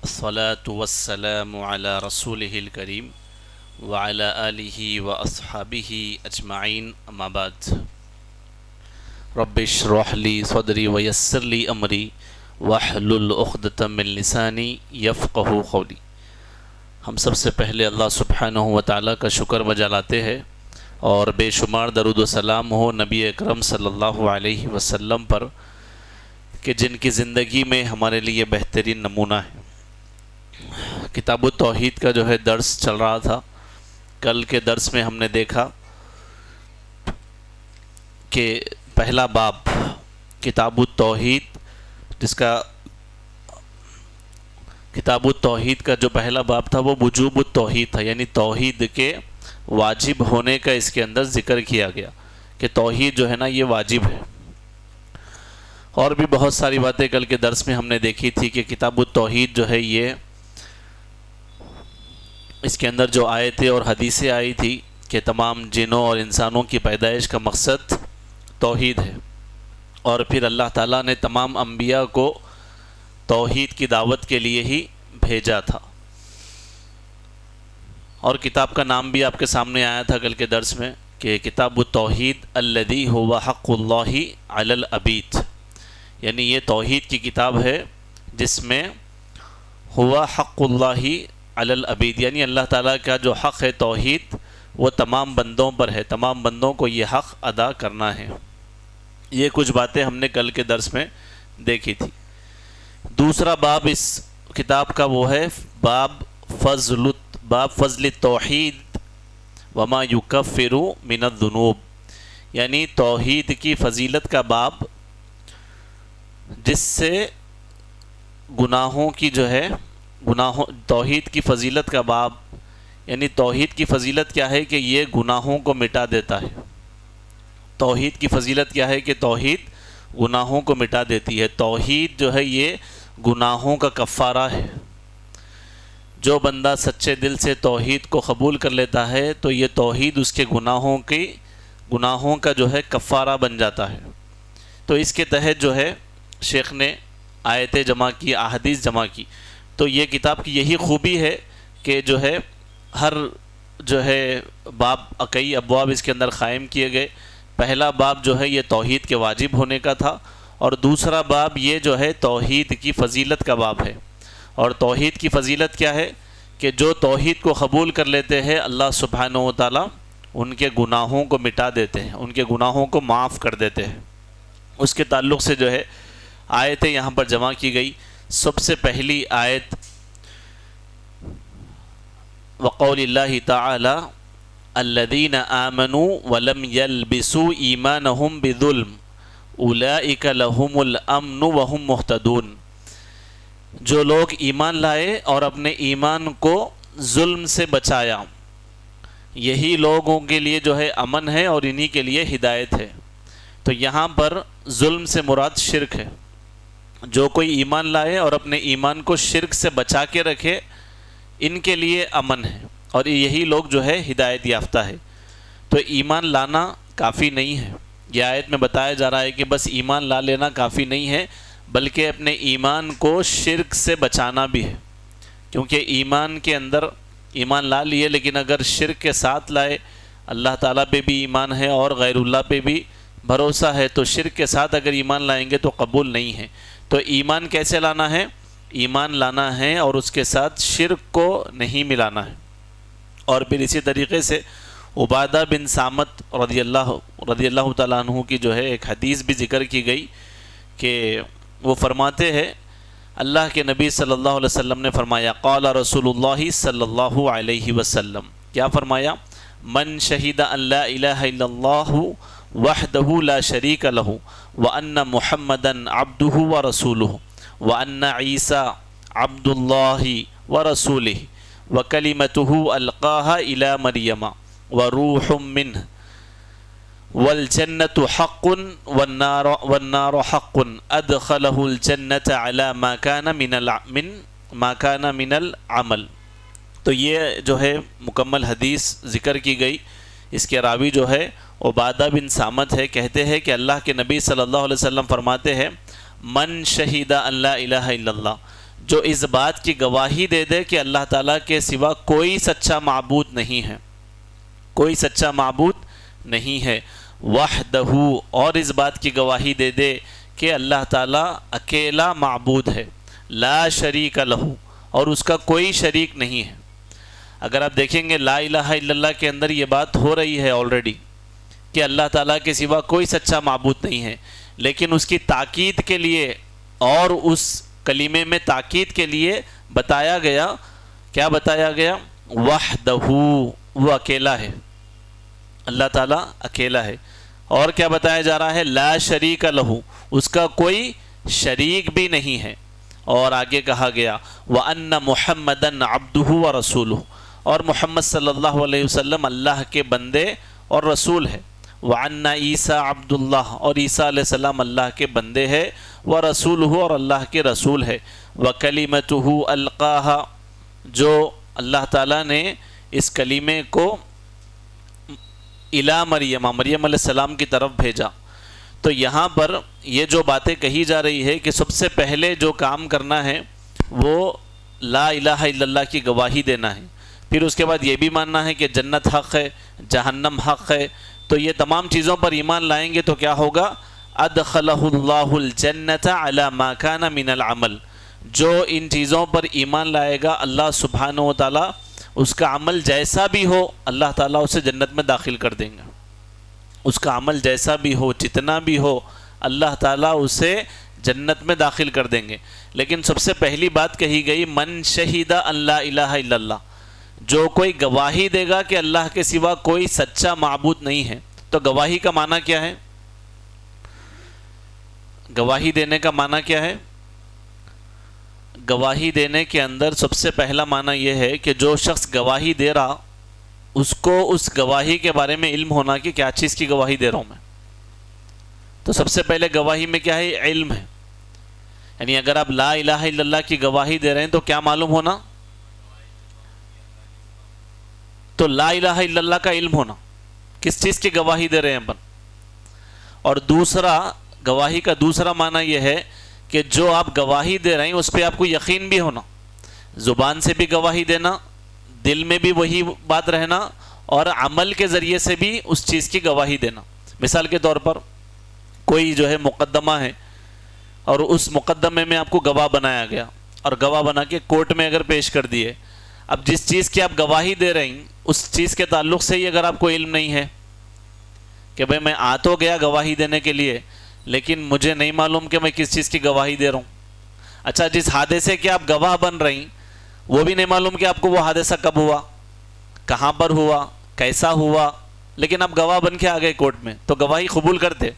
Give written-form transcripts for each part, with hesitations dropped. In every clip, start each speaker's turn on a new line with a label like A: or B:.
A: الصلاة والسلام على رسوله الكريم وعلى آله وأصحابه أجمعين أما بعد رب اشرح لي صدري ويسر لي أمري واحلل عقدة من لساني يفقهوا قولي۔ ہم سب سے پہلے اللہ سبحانہ و تعالیٰ کا شکر بجا لاتے ہیں اور بے شمار درود و سلام ہو نبی اکرم صلی اللہ علیہ وسلم پر کہ جن کی زندگی میں ہمارے لیے بہترین نمونہ ہے۔ کتاب التوحید کا جو ہے درس چل رہا تھا۔ کل کے درس میں ہم نے دیکھا کہ پہلا باب کتاب التوحید، جس کا کتاب التوحید کا جو پہلا باب تھا وہ وجوب التوحید تھا، یعنی توحید کے واجب ہونے کا اس کے اندر ذکر کیا گیا کہ توحید جو ہے نا یہ واجب ہے۔ اور بھی بہت ساری باتیں کل کے درس میں ہم نے دیکھی تھی کہ کتاب التوحید جو ہے یہ اس کے اندر جو آیتیں اور حدیثیں آئی تھی کہ تمام جنوں اور انسانوں کی پیدائش کا مقصد توحید ہے، اور پھر اللہ تعالیٰ نے تمام انبیاء کو توحید کی دعوت کے لیے ہی بھیجا تھا۔ اور کتاب کا نام بھی آپ کے سامنے آیا تھا کل کے درس میں کہ کتاب التوحید الذی هو حق اللہ علی العبید، یعنی یہ توحید کی کتاب ہے جس میں ہوا حق اللہ علی العبید، یعنی اللہ تعالیٰ کا جو حق ہے توحید وہ تمام بندوں پر ہے، تمام بندوں کو یہ حق ادا کرنا ہے۔ یہ کچھ باتیں ہم نے کل کے درس میں دیکھی تھی۔ دوسرا باب اس کتاب کا وہ ہے باب فضل التوحید وما یکفر من الذنوب، یعنی توحید کی فضیلت کا باب جس سے گناہوں کی جو ہے توحید کی فضیلت کا باب، یعنی توحید کی فضیلت کیا ہے کہ یہ گناہوں کو مٹا دیتا ہے۔ توحید کی فضیلت کیا ہے کہ توحید گناہوں کو مٹا دیتی ہے۔ توحید جو ہے یہ گناہوں کا کفارہ ہے۔ جو بندہ سچے دل سے توحید کو قبول کر لیتا ہے تو یہ توحید اس کے گناہوں کا جو ہے کفارہ بن جاتا ہے۔ تو اس کے تحت جو ہے شیخ نے آیتیں جمع کی، احادیث جمع کی۔ تو یہ کتاب کی یہی خوبی ہے کہ جو ہے ہر جو ہے باب کئی ابواب اس کے اندر قائم کیے گئے۔ پہلا باب جو ہے یہ توحید کے واجب ہونے کا تھا، اور دوسرا باب یہ جو ہے توحید کی فضیلت کا باب ہے۔ اور توحید کی فضیلت کیا ہے کہ جو توحید کو قبول کر لیتے ہیں اللہ سبحانہ و تعالیٰ ان کے گناہوں کو مٹا دیتے ہیں، ان کے گناہوں کو معاف کر دیتے ہیں۔ اس کے تعلق سے جو ہے آیتیں یہاں پر جمع کی گئی۔ سب سے پہلی آیت وقول اللہ تعالی الذین آمنوا ولم یلبسوا ایمانہم بظلم اولئک لہم الامن وہم مہتدون، جو لوگ ایمان لائے اور اپنے ایمان کو ظلم سے بچایا یہی لوگوں کے لیے جو ہے امن ہے اور انہی کے لیے ہدایت ہے۔ تو یہاں پر ظلم سے مراد شرک ہے۔ جو کوئی ایمان لائے اور اپنے ایمان کو شرک سے بچا کے رکھے ان کے لیے امن ہے، اور یہی لوگ جو ہے ہدایت یافتہ ہے۔ تو ایمان لانا کافی نہیں ہے، یہ آیت میں بتایا جا رہا ہے کہ بس ایمان لا لینا کافی نہیں ہے، بلکہ اپنے ایمان کو شرک سے بچانا بھی ہے۔ کیونکہ ایمان کے اندر ایمان لا لیے لیکن اگر شرک کے ساتھ لائے، اللہ تعالیٰ پہ بھی ایمان ہے اور غیر اللہ پہ بھی بھروسہ ہے، تو شرک کے ساتھ اگر ایمان لائیں گے تو قبول نہیں ہے۔ تو ایمان کیسے لانا ہے؟ ایمان لانا ہے اور اس کے ساتھ شرک کو نہیں ملانا ہے۔ اور پھر اسی طریقے سے عبادہ بن صامت رضی اللہ تعالیٰ عنہ کی جو ہے ایک حدیث بھی ذکر کی گئی کہ وہ فرماتے ہیں اللہ کے نبی صلی اللہ علیہ وسلم نے فرمایا قال رسول اللہ صلی اللہ علیہ وسلم، کیا فرمایا؟ من شہد ان لا الہ الا اللہ وحدہ لا شریک لہ وان محمدا عبدہ ورسولہ وان عیسی عبد اللہ ورسولہ وکلمتہ القاها الی مریم وروح منہ والجنت حق والنار حق ادخلہ الجنت علی ما کان من العمل۔ تو یہ جو ہے مکمل حدیث ذکر کی گئی۔ اس کے راوی جو ہے عبادہ بن صامت ہے، کہتے ہیں کہ اللہ کے نبی صلی اللہ علیہ وسلم فرماتے ہیں من شہید ان لا الہ الا اللہ، جو اس بات کی گواہی دے دے کہ اللہ تعالیٰ کے سوا کوئی سچا معبود نہیں ہے، کوئی سچا معبود نہیں ہے، وحدہ، اور اس بات کی گواہی دے دے کہ اللہ تعالیٰ اکیلا معبود ہے، لا شریک لہ، اور اس کا کوئی شریک نہیں ہے۔ اگر آپ دیکھیں گے لا الہ الا اللہ کے اندر یہ بات ہو رہی ہے آلریڈی کہ اللہ تعالیٰ کے سوا کوئی سچا معبود نہیں ہے، لیکن اس کی تاکید کے لیے اور اس کلمے میں تاکید کے لیے بتایا گیا، کیا بتایا گیا؟ وحدہ، وہ اکیلا ہے، اللہ تعالیٰ اکیلا ہے۔ اور کیا بتایا جا رہا ہے؟ لا شریک لہ، اس کا کوئی شریک بھی نہیں ہے۔ اور آگے کہا گیا وَأَنَّ مُحَمَّدًا عَبْدُهُ وَرَسُولُهُ، اور محمد صلی اللہ علیہ وسلم اللہ کے بندے اور رسول ہے۔ وَأَنَّ عِيسَىٰ عَبْدُ اللَّهِ، اور عیسیٰ علیہ السلام اللہ کے بندے ہے، وَرَسُولُهُ، اور اللہ کے رسول ہے۔ وَكَلِمَتُهُ أَلْقَاهَا، جو اللہ تعالیٰ نے اس کلمے کو اِلَىٰ مریم، مریم علیہ السلام کی طرف بھیجا۔ تو یہاں پر یہ جو باتیں کہی جا رہی ہے کہ سب سے پہلے جو کام کرنا ہے وہ لا الہ الا اللہ کی گواہی دینا ہے، پھر اس کے بعد یہ بھی ماننا ہے کہ جنت حق ہے، جہنم حق ہے۔ تو یہ تمام چیزوں پر ایمان لائیں گے تو کیا ہوگا؟ ادخلہ اللہ الجنت علی ما کان من العمل، جو ان چیزوں پر ایمان لائے گا اللہ سبحانہ و تعالیٰ اس کا عمل جیسا بھی ہو اللہ تعالیٰ اسے جنت میں داخل کر دیں گے۔ اس کا عمل جیسا بھی ہو، جتنا بھی ہو، اللہ تعالیٰ اسے جنت میں داخل کر دیں گے۔ لیکن سب سے پہلی بات کہی گئی من شہید ان لا الہ الا اللہ، جو کوئی گواہی دے گا کہ اللہ کے سوا کوئی سچا معبود نہیں ہے۔ تو گواہی کا معنی کیا ہے؟ گواہی دینے کا معنی کیا ہے؟ گواہی دینے کے اندر سب سے پہلا معنی یہ ہے کہ جو شخص گواہی دے رہا اس کو اس گواہی کے بارے میں علم ہونا کہ کیا چیز کی گواہی دے رہا ہوں میں۔ تو سب سے پہلے گواہی میں کیا ہے؟ علم ہے۔ یعنی اگر آپ لا الہ الا اللہ کی گواہی دے رہے ہیں تو کیا معلوم ہونا؟ تو لا الہ الا اللہ کا علم ہونا، کس چیز کی گواہی دے رہے ہیں اپن۔ اور دوسرا، گواہی کا دوسرا معنی یہ ہے کہ جو آپ گواہی دے رہے ہیں اس پہ آپ کو یقین بھی ہونا، زبان سے بھی گواہی دینا، دل میں بھی وہی بات رہنا، اور عمل کے ذریعے سے بھی اس چیز کی گواہی دینا۔ مثال کے طور پر کوئی جو ہے مقدمہ ہے اور اس مقدمے میں آپ کو گواہ بنایا گیا اور گواہ بنا کے کورٹ میں اگر پیش کر دیے، اب جس چیز کی آپ گواہی دے رہے ہیں اس چیز کے تعلق سے ہی اگر آپ کو علم نہیں ہے کہ بھئی میں آ تو گیا گواہی دینے کے لیے لیکن مجھے نہیں معلوم کہ میں کس چیز کی گواہی دے رہا ہوں۔ اچھا، جس حادثے کے آپ گواہ بن رہی وہ بھی نہیں معلوم کہ آپ کو وہ حادثہ کب ہوا، کہاں پر ہوا، کیسا ہوا، لیکن آپ گواہ بن کے آ گئے کورٹ میں، تو گواہی قبول کرتے۔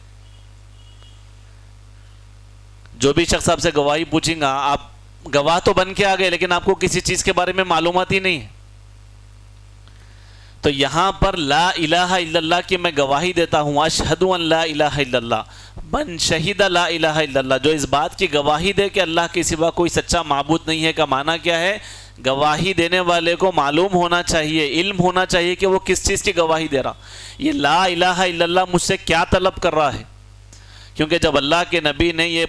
A: جو بھی شخص آپ سے گواہی پوچھیں گا، آپ گواہ تو بن کے آ گئے لیکن آپ کو کسی چیز کے بارے میں معلومات ہی نہیں ہے۔ تو یہاں پر لا الہ الا اللہ کی میں گواہی دیتا ہوں، اشہد ان لا الہ الا اللہ، من شہید لا الہ الا اللہ، جو اس بات کی گواہی دے کہ اللہ کے سوا کوئی سچا معبود نہیں ہے، کا معنی کیا ہے؟ گواہی دینے والے کو معلوم ہونا چاہیے، علم ہونا چاہیے کہ وہ کس چیز کی گواہی دے رہا، یہ لا الہ الا اللہ مجھ سے کیا طلب کر رہا ہے۔ کیونکہ جب اللہ کے نبی نے یہ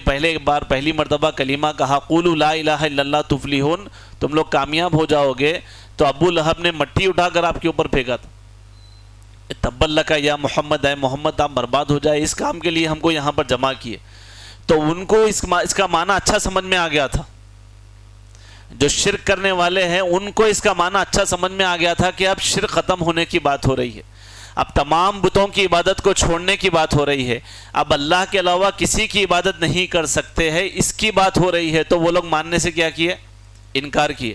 A: پہلی مرتبہ کلمہ کہا قولوا لا الہ الا اللہ تفلحون، تم لوگ کامیاب ہو جاؤ گے، تو ابو لہب نے مٹی اٹھا کر آپ کے اوپر پھینکا تھا، تبت لک یا محمد، اے محمد آپ برباد ہو جائے، اس کام کے لیے ہم کو یہاں پر جمع کیے۔ تو ان کو اس کا معنی اچھا سمجھ میں آ گیا تھا، جو شرک کرنے والے ہیں ان کو اس کا معنی اچھا سمجھ میں آ گیا تھا کہ اب شرک ختم ہونے کی بات ہو رہی ہے، اب تمام بتوں کی عبادت کو چھوڑنے کی بات ہو رہی ہے، اب اللہ کے علاوہ کسی کی عبادت نہیں کر سکتے ہیں، اس کی بات ہو رہی ہے۔ تو وہ لوگ ماننے سے کیا کیے؟ انکار کیے۔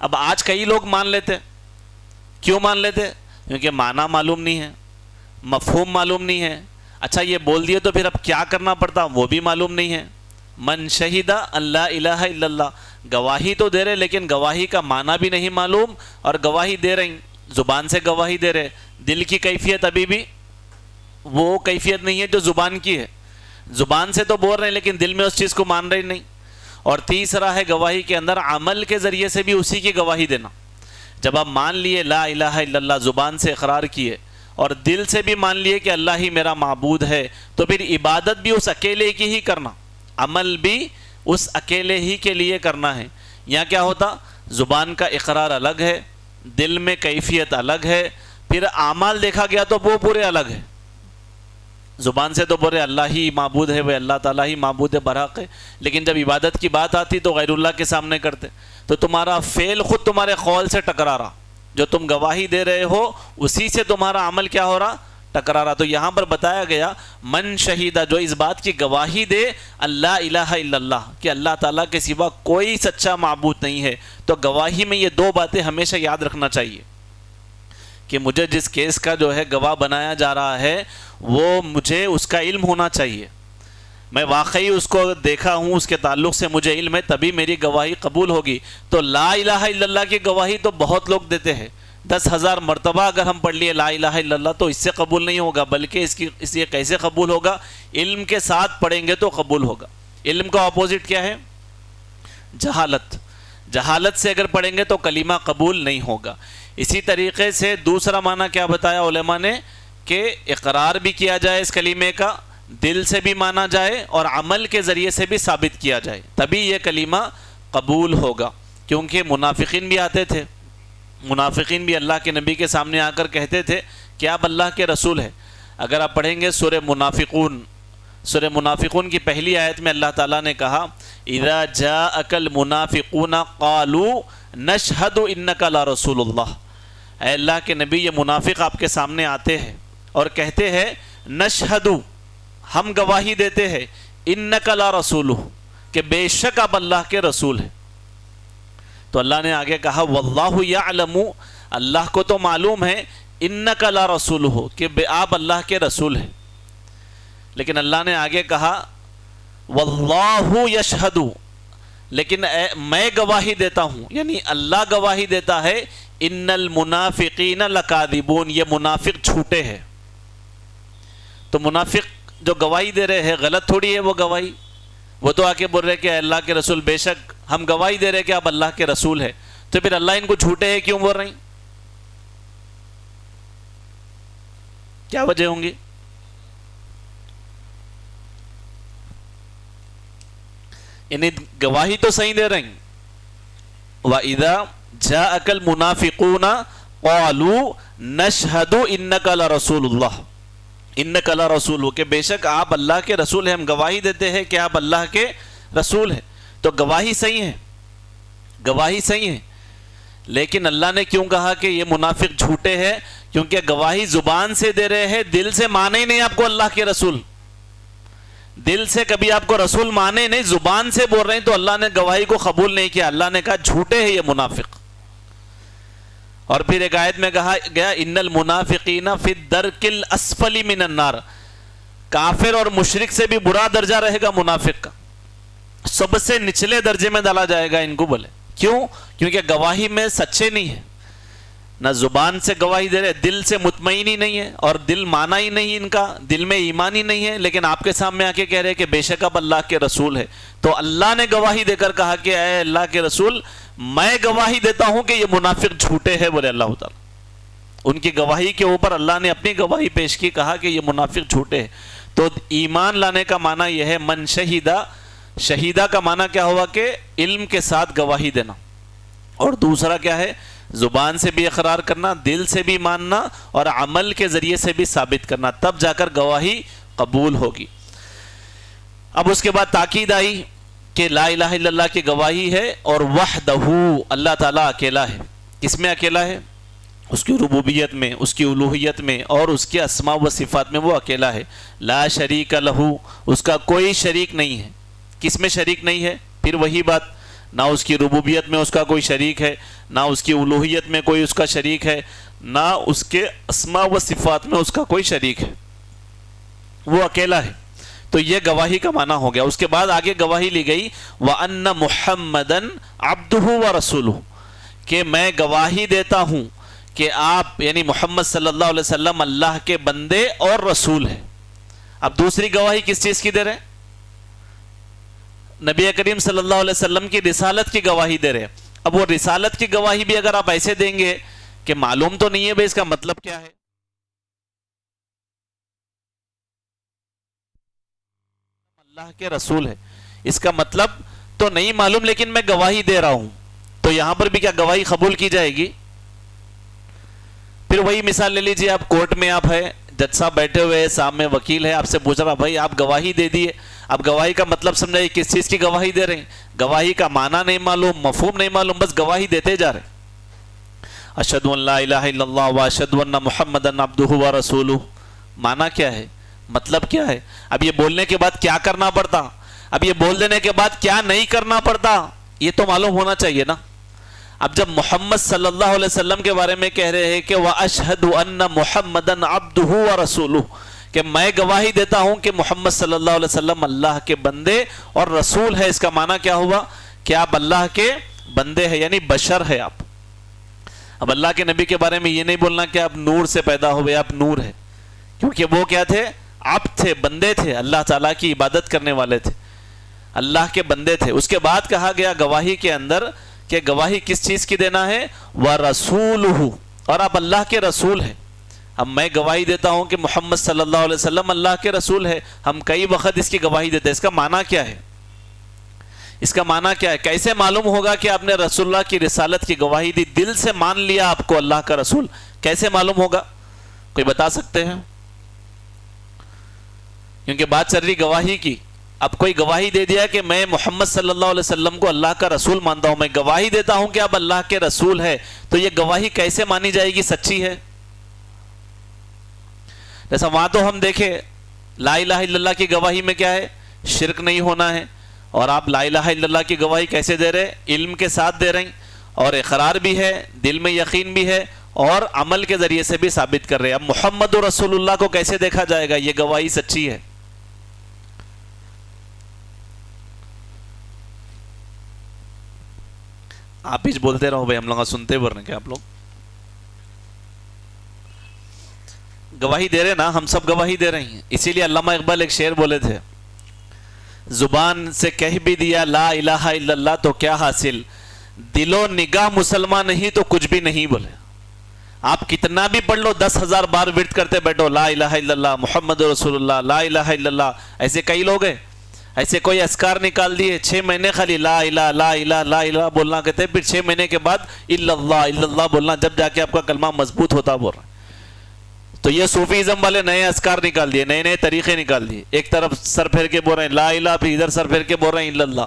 A: اب آج کئی لوگ مان لیتے، کیوں مان لیتے؟ کیونکہ معنی معلوم نہیں ہے، مفہوم معلوم نہیں ہے۔ اچھا یہ بول دیے تو پھر اب کیا کرنا پڑتا وہ بھی معلوم نہیں ہے۔ من شہید ان لا الہ الا اللہ، گواہی تو دے رہے لیکن گواہی کا معنی بھی نہیں معلوم، اور گواہی دے رہے زبان سے گواہی دے رہے، دل کی کیفیت ابھی بھی وہ کیفیت نہیں ہے جو زبان کی ہے، زبان سے تو بول رہے ہیں لیکن دل میں اس چیز کو مان رہے نہیں۔ اور تیسرا ہے گواہی کے اندر عمل کے ذریعے سے بھی اسی کی گواہی دینا۔ جب آپ مان لیے لا الہ الا اللہ، زبان سے اقرار کیے اور دل سے بھی مان لیے کہ اللہ ہی میرا معبود ہے، تو پھر عبادت بھی اس اکیلے کی ہی کرنا، عمل بھی اس اکیلے ہی کے لیے کرنا ہے. یہاں کیا ہوتا؟ زبان کا اقرار الگ ہے، دل میں کیفیت الگ ہے، پھر اعمال دیکھا گیا تو وہ پورے الگ ہے. زبان سے تو بولے اللہ ہی معبود ہے، وہ اللہ تعالیٰ ہی معبود برحق ہے، لیکن جب عبادت کی بات آتی تو غیر اللہ کے سامنے کرتے. تو تمہارا فعل خود تمہارے قول سے ٹکرا رہا، جو تم گواہی دے رہے ہو اسی سے تمہارا عمل کیا ہو رہا؟ ٹکرا رہا. تو یہاں پر بتایا گیا من شہیدہ، جو اس بات کی گواہی دے اللہ الہ الا اللہ، کہ اللہ تعالیٰ کے سوا کوئی سچا معبود نہیں ہے. تو گواہی میں یہ دو باتیں ہمیشہ یاد رکھنا چاہیے کہ مجھے جس کیس کا جو ہے گواہ بنایا جا رہا ہے وہ مجھے اس کا علم ہونا چاہیے، میں واقعی اس کو دیکھا ہوں، اس کے تعلق سے مجھے علم ہے، تبھی میری گواہی قبول ہوگی. تو لا الہ الا اللہ کی گواہی تو بہت لوگ دیتے ہیں، 10,000 مرتبہ اگر ہم پڑھ لیے لا الہ الا اللہ تو اس سے قبول نہیں ہوگا، بلکہ اس یہ کیسے قبول ہوگا؟ علم کے ساتھ پڑھیں گے تو قبول ہوگا. علم کا اپوزٹ کیا ہے؟ جہالت. جہالت سے اگر پڑھیں گے تو کلمہ قبول نہیں ہوگا. اسی طریقے سے دوسرا معنی کیا بتایا علماء نے کہ اقرار بھی کیا جائے اس کلمے کا، دل سے بھی مانا جائے اور عمل کے ذریعے سے بھی ثابت کیا جائے، تبھی یہ کلمہ قبول ہوگا. کیونکہ منافقین بھی آتے تھے، منافقین بھی اللہ کے نبی کے سامنے آ کر کہتے تھے کہ آپ اللہ کے رسول ہیں. اگر آپ پڑھیں گے سورہ منافقون، سورہ منافقون کی پہلی آیت میں اللہ تعالیٰ نے کہا اذا جاءک المنافقون قالوا نشہد انک لرسول اللہ. اے اللہ کے نبی یہ منافق آپ کے سامنے آتے ہیں اور کہتے ہیں نشہد، ہم گواہی دیتے ہیں، انک لرسول، کہ بے شک آپ اللہ کے رسول ہیں. تو اللہ نے آگے کہا واللہ یعلم، اللہ کو تو معلوم ہے، انک لرسول، کہ آپ اللہ کے رسول ہیں. لیکن اللہ نے آگے کہا واللہ یشہد، لیکن میں گواہی دیتا ہوں، یعنی اللہ گواہی دیتا ہے، ان المنافقین لکاذبون، یہ منافق جھوٹے ہیں. تو منافق جو گواہی دے رہے ہیں غلط تھوڑی ہے وہ گواہی، وہ تو آ کے بول رہے کہ اللہ کے رسول، بے شک ہم گواہی دے رہے کہ آپ اللہ کے رسول ہیں. تو پھر اللہ ان کو جھوٹے ہیں کیوں بول رہے ہیں؟ کیا وجہ ہوں گی؟ یعنی گواہی تو صحیح دے رہے ہیں. وَإِذَا جَاءَكَ الْمُنَافِقُونَ قَالُوا نَشْهَدُ إِنَّكَ لَرَسُولُ اللَّهِ، إِنَّكَ لَرَسُولُ، کہ بے شک آپ اللہ کے رسول ہیں، ہم گواہی دیتے ہیں کہ آپ اللہ کے رسول ہیں. تو گواہی صحیح ہے، گواہی صحیح ہے. لیکن اللہ نے کیوں کہا کہ یہ منافق جھوٹے ہیں؟ کیونکہ گواہی زبان سے دے رہے ہیں، دل سے مانے ہی نہیں آپ کو اللہ کے رسول، دل سے کبھی آپ کو رسول مانے نہیں، زبان سے بول رہے ہیں، تو اللہ نے گواہی کو قبول نہیں کیا. اللہ نے کہا جھوٹے ہیں یہ منافق. اور پھر ایک آیت میں کہا گیا ان المنافقین فی الدرک الاسفل من النار، کافر اور مشرک سے بھی برا درجہ رہے گا منافق کا، سب سے نچلے درجے میں ڈالا جائے گا ان کو. بولے کیوں؟ کیونکہ گواہی میں سچے نہیں ہے، نہ زبان سے گواہی دے رہے، دل سے مطمئن ہی نہیں ہے، اور دل مانا ہی نہیں ان کا، دل میں ایمان ہی نہیں ہے، لیکن آپ کے سامنے آ کے کہہ رہے کہ بے شک آپ اللہ کے رسول ہے. تو اللہ نے گواہی دے کر کہا کہ اے اللہ کے رسول، میں گواہی دیتا ہوں کہ یہ منافق جھوٹے ہیں. بولے اللہ تعالیٰ، ان کی گواہی کے اوپر اللہ نے اپنی گواہی پیش کی، کہا کہ یہ منافق جھوٹے ہیں. تو ایمان لانے کا معنی یہ ہے من شہیدہ. شہیدہ کا معنی کیا ہوا کہ علم کے ساتھ گواہی دینا، اور دوسرا کیا ہے؟ زبان سے بھی اقرار کرنا، دل سے بھی ماننا، اور عمل کے ذریعے سے بھی ثابت کرنا، تب جا کر گواہی قبول ہوگی. اب اس کے بعد تاکید آئی کہ لا الہ الا اللہ کی گواہی ہے، اور وحدہ، اللہ تعالیٰ اکیلا ہے. کس میں اکیلا ہے؟ اس کی ربوبیت میں، اس کی الوہیت میں، اور اس کے اسماء و صفات میں وہ اکیلا ہے. لا شریک لہ، اس کا کوئی شریک نہیں ہے. کس میں شریک نہیں ہے؟ پھر وہی بات، نہ اس کی ربوبیت میں اس کا کوئی شریک ہے، نہ اس کی الوہیت میں کوئی اس کا شریک ہے، نہ اس کے اسماء و صفات میں اس کا کوئی شریک ہے، وہ اکیلا ہے. تو یہ گواہی کا معنی ہو گیا. اس کے بعد آگے گواہی لی گئی وَأَنَّ مُحَمَّدًا عَبْدُهُ وَرَسُولُهُ، کہ میں گواہی دیتا ہوں کہ آپ یعنی محمد صلی اللہ علیہ وسلم اللہ کے بندے اور رسول ہیں. اب دوسری گواہی کس چیز کی دے رہے ہیں؟ نبی کریم صلی اللہ علیہ وسلم کی رسالت کی گواہی دے رہے ہیں. اب وہ رسالت کی گواہی بھی اگر آپ ایسے دیں گے کہ معلوم تو نہیں ہے بھائی اس کا مطلب کیا ہے، اللہ کے رسول ہے، اس کا مطلب تو نہیں معلوم لیکن میں گواہی دے رہا ہوں، تو یہاں پر بھی کیا گواہی قبول کی جائے گی؟ پھر وہی مثال لے لیجئے، آپ کورٹ میں آپ ہے، جج صاحب بیٹھے ہوئے ہیں، سامنے وکیل ہے، آپ سے پوچھ رہا بھائی آپ گواہی دے دیے، اب گواہی کا مطلب سمجھائیے کس چیز کی گواہی دے رہے ہیں، گواہی کا معنی نہیں معلوم، مفہوم نہیں معلوم، بس گواہی دیتے جا رہے ہیں۔ اشہد ان لا الہ الا اللہ واشہد ان محمدا عبدہ ورسولہ، معنی کیا ہے، مطلب کیا ہے؟ اب یہ بولنے کے بعد کیا کرنا پڑتا، اب یہ بول دینے کے بعد کیا نہیں کرنا پڑتا، یہ تو معلوم ہونا چاہیے نا۔ اب جب محمد صلی اللہ علیہ وسلم کے بارے میں کہہ رہے ہیں کہ وَأَشْهَدُ أَنَّ مُحَمَّدًا عَبْدُهُ وَرَسُولُهُ، کہ میں گواہی دیتا ہوں کہ محمد صلی اللہ علیہ وسلم اللہ کے بندے اور رسول ہے، اس کا معنی کیا ہوا کہ آپ اللہ کے بندے ہیں، یعنی بشر ہے آپ۔ اب اللہ کے نبی کے بارے میں یہ نہیں بولنا کہ آپ نور سے پیدا ہوئے، آپ نور ہے، کیونکہ وہ کیا تھے، عبد تھے، بندے تھے، اللہ تعالیٰ کی عبادت کرنے والے تھے، اللہ کے بندے تھے۔ اس کے بعد کہا گیا گواہی کے اندر کہ گواہی کس چیز کی دینا ہے، وَرَسُولُهُ، اور آپ اللہ کے رسول ہیں۔ اب میں گواہی دیتا ہوں کہ محمد صلی اللہ علیہ وسلم اللہ کے رسول ہے، ہم کئی وقت اس کی گواہی دیتے ہیں، اس کا معنی کیا ہے، اس کا معنی کیا ہے؟ کیسے معلوم ہوگا کہ آپ نے رسول اللہ کی رسالت کی گواہی دی، دل سے مان لیا آپ کو اللہ کا رسول، کیسے معلوم ہوگا؟ کوئی بتا سکتے ہیں؟ کیونکہ بات چل رہی گواہی کی، اب کوئی گواہی دے دیا کہ میں محمد صلی اللہ علیہ وسلم کو اللہ کا رسول مانتا ہوں، میں گواہی دیتا ہوں کہ آپ اللہ کے رسول ہے، تو یہ گواہی کیسے مانی جائے گی سچی ہے؟ جیسا وہاں تو ہم دیکھیں لا الہ الا اللہ کی گواہی میں کیا ہے، شرک نہیں ہونا ہے، اور آپ لا الہ الا اللہ کی گواہی کیسے دے رہے؟ علم کے ساتھ دے رہے ہیں، اور اقرار بھی ہے، دل میں یقین بھی ہے، اور عمل کے ذریعے سے بھی ثابت کر رہے ہیں۔ اب محمد رسول اللہ کو کیسے دیکھا جائے گا یہ گواہی سچی ہے؟ آپ ہی بولتے رہو بھائی، ہم لوگ سنتے بول رہے ہیں کہ آپ لوگ گواہی دے رہے نا، ہم سب گواہی دے رہے ہیں۔ اسی لیے علامہ اقبال ایک شعر بولے تھے، زبان سے کہہ بھی دیا لا الہ الا اللہ تو کیا حاصل، دل و نگاہ مسلمان نہیں تو کچھ بھی نہیں۔ بولے آپ کتنا بھی پڑھ لو، 10,000 بار ورد کرتے بیٹھو لا الہ الا اللہ محمد رسول اللہ لا الہ الا اللہ، ایسے کئی لوگ ہیں، ایسے کوئی اذکار نکال دیے 6 مہینے خالی لا الہ لا الہ لا الہ بولنا کہتے ہیں، پھر 6 مہینے کے بعد الا اللہ بولنا، جب جا کے آپ کا کلمہ مضبوط ہوتا بول رہا ہے۔ تو یہ صوفیزم والے نئے اذکار نکال دیے، نئے نئے طریقے نکال دیے، ایک طرف سر پھیر کے بول رہے ہیں لا الہ، پھر ادھر سر پھیر کے بول رہے ہیں الا اللہ۔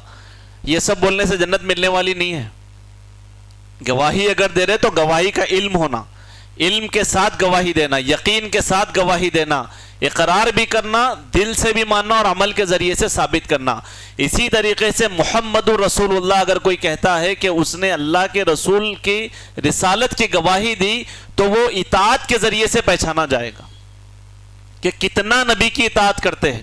A: یہ سب بولنے سے جنت ملنے والی نہیں ہے۔ گواہی اگر دے رہے تو گواہی کا علم ہونا، علم کے ساتھ گواہی دینا، یقین کے ساتھ گواہی دینا، اقرار بھی کرنا، دل سے بھی ماننا، اور عمل کے ذریعے سے ثابت کرنا۔ اسی طریقے سے محمد رسول اللہ اگر کوئی کہتا ہے کہ اس نے اللہ کے رسول کی رسالت کی گواہی دی، تو وہ اطاعت کے ذریعے سے پہچانا جائے گا کہ کتنا نبی کی اطاعت کرتے ہیں۔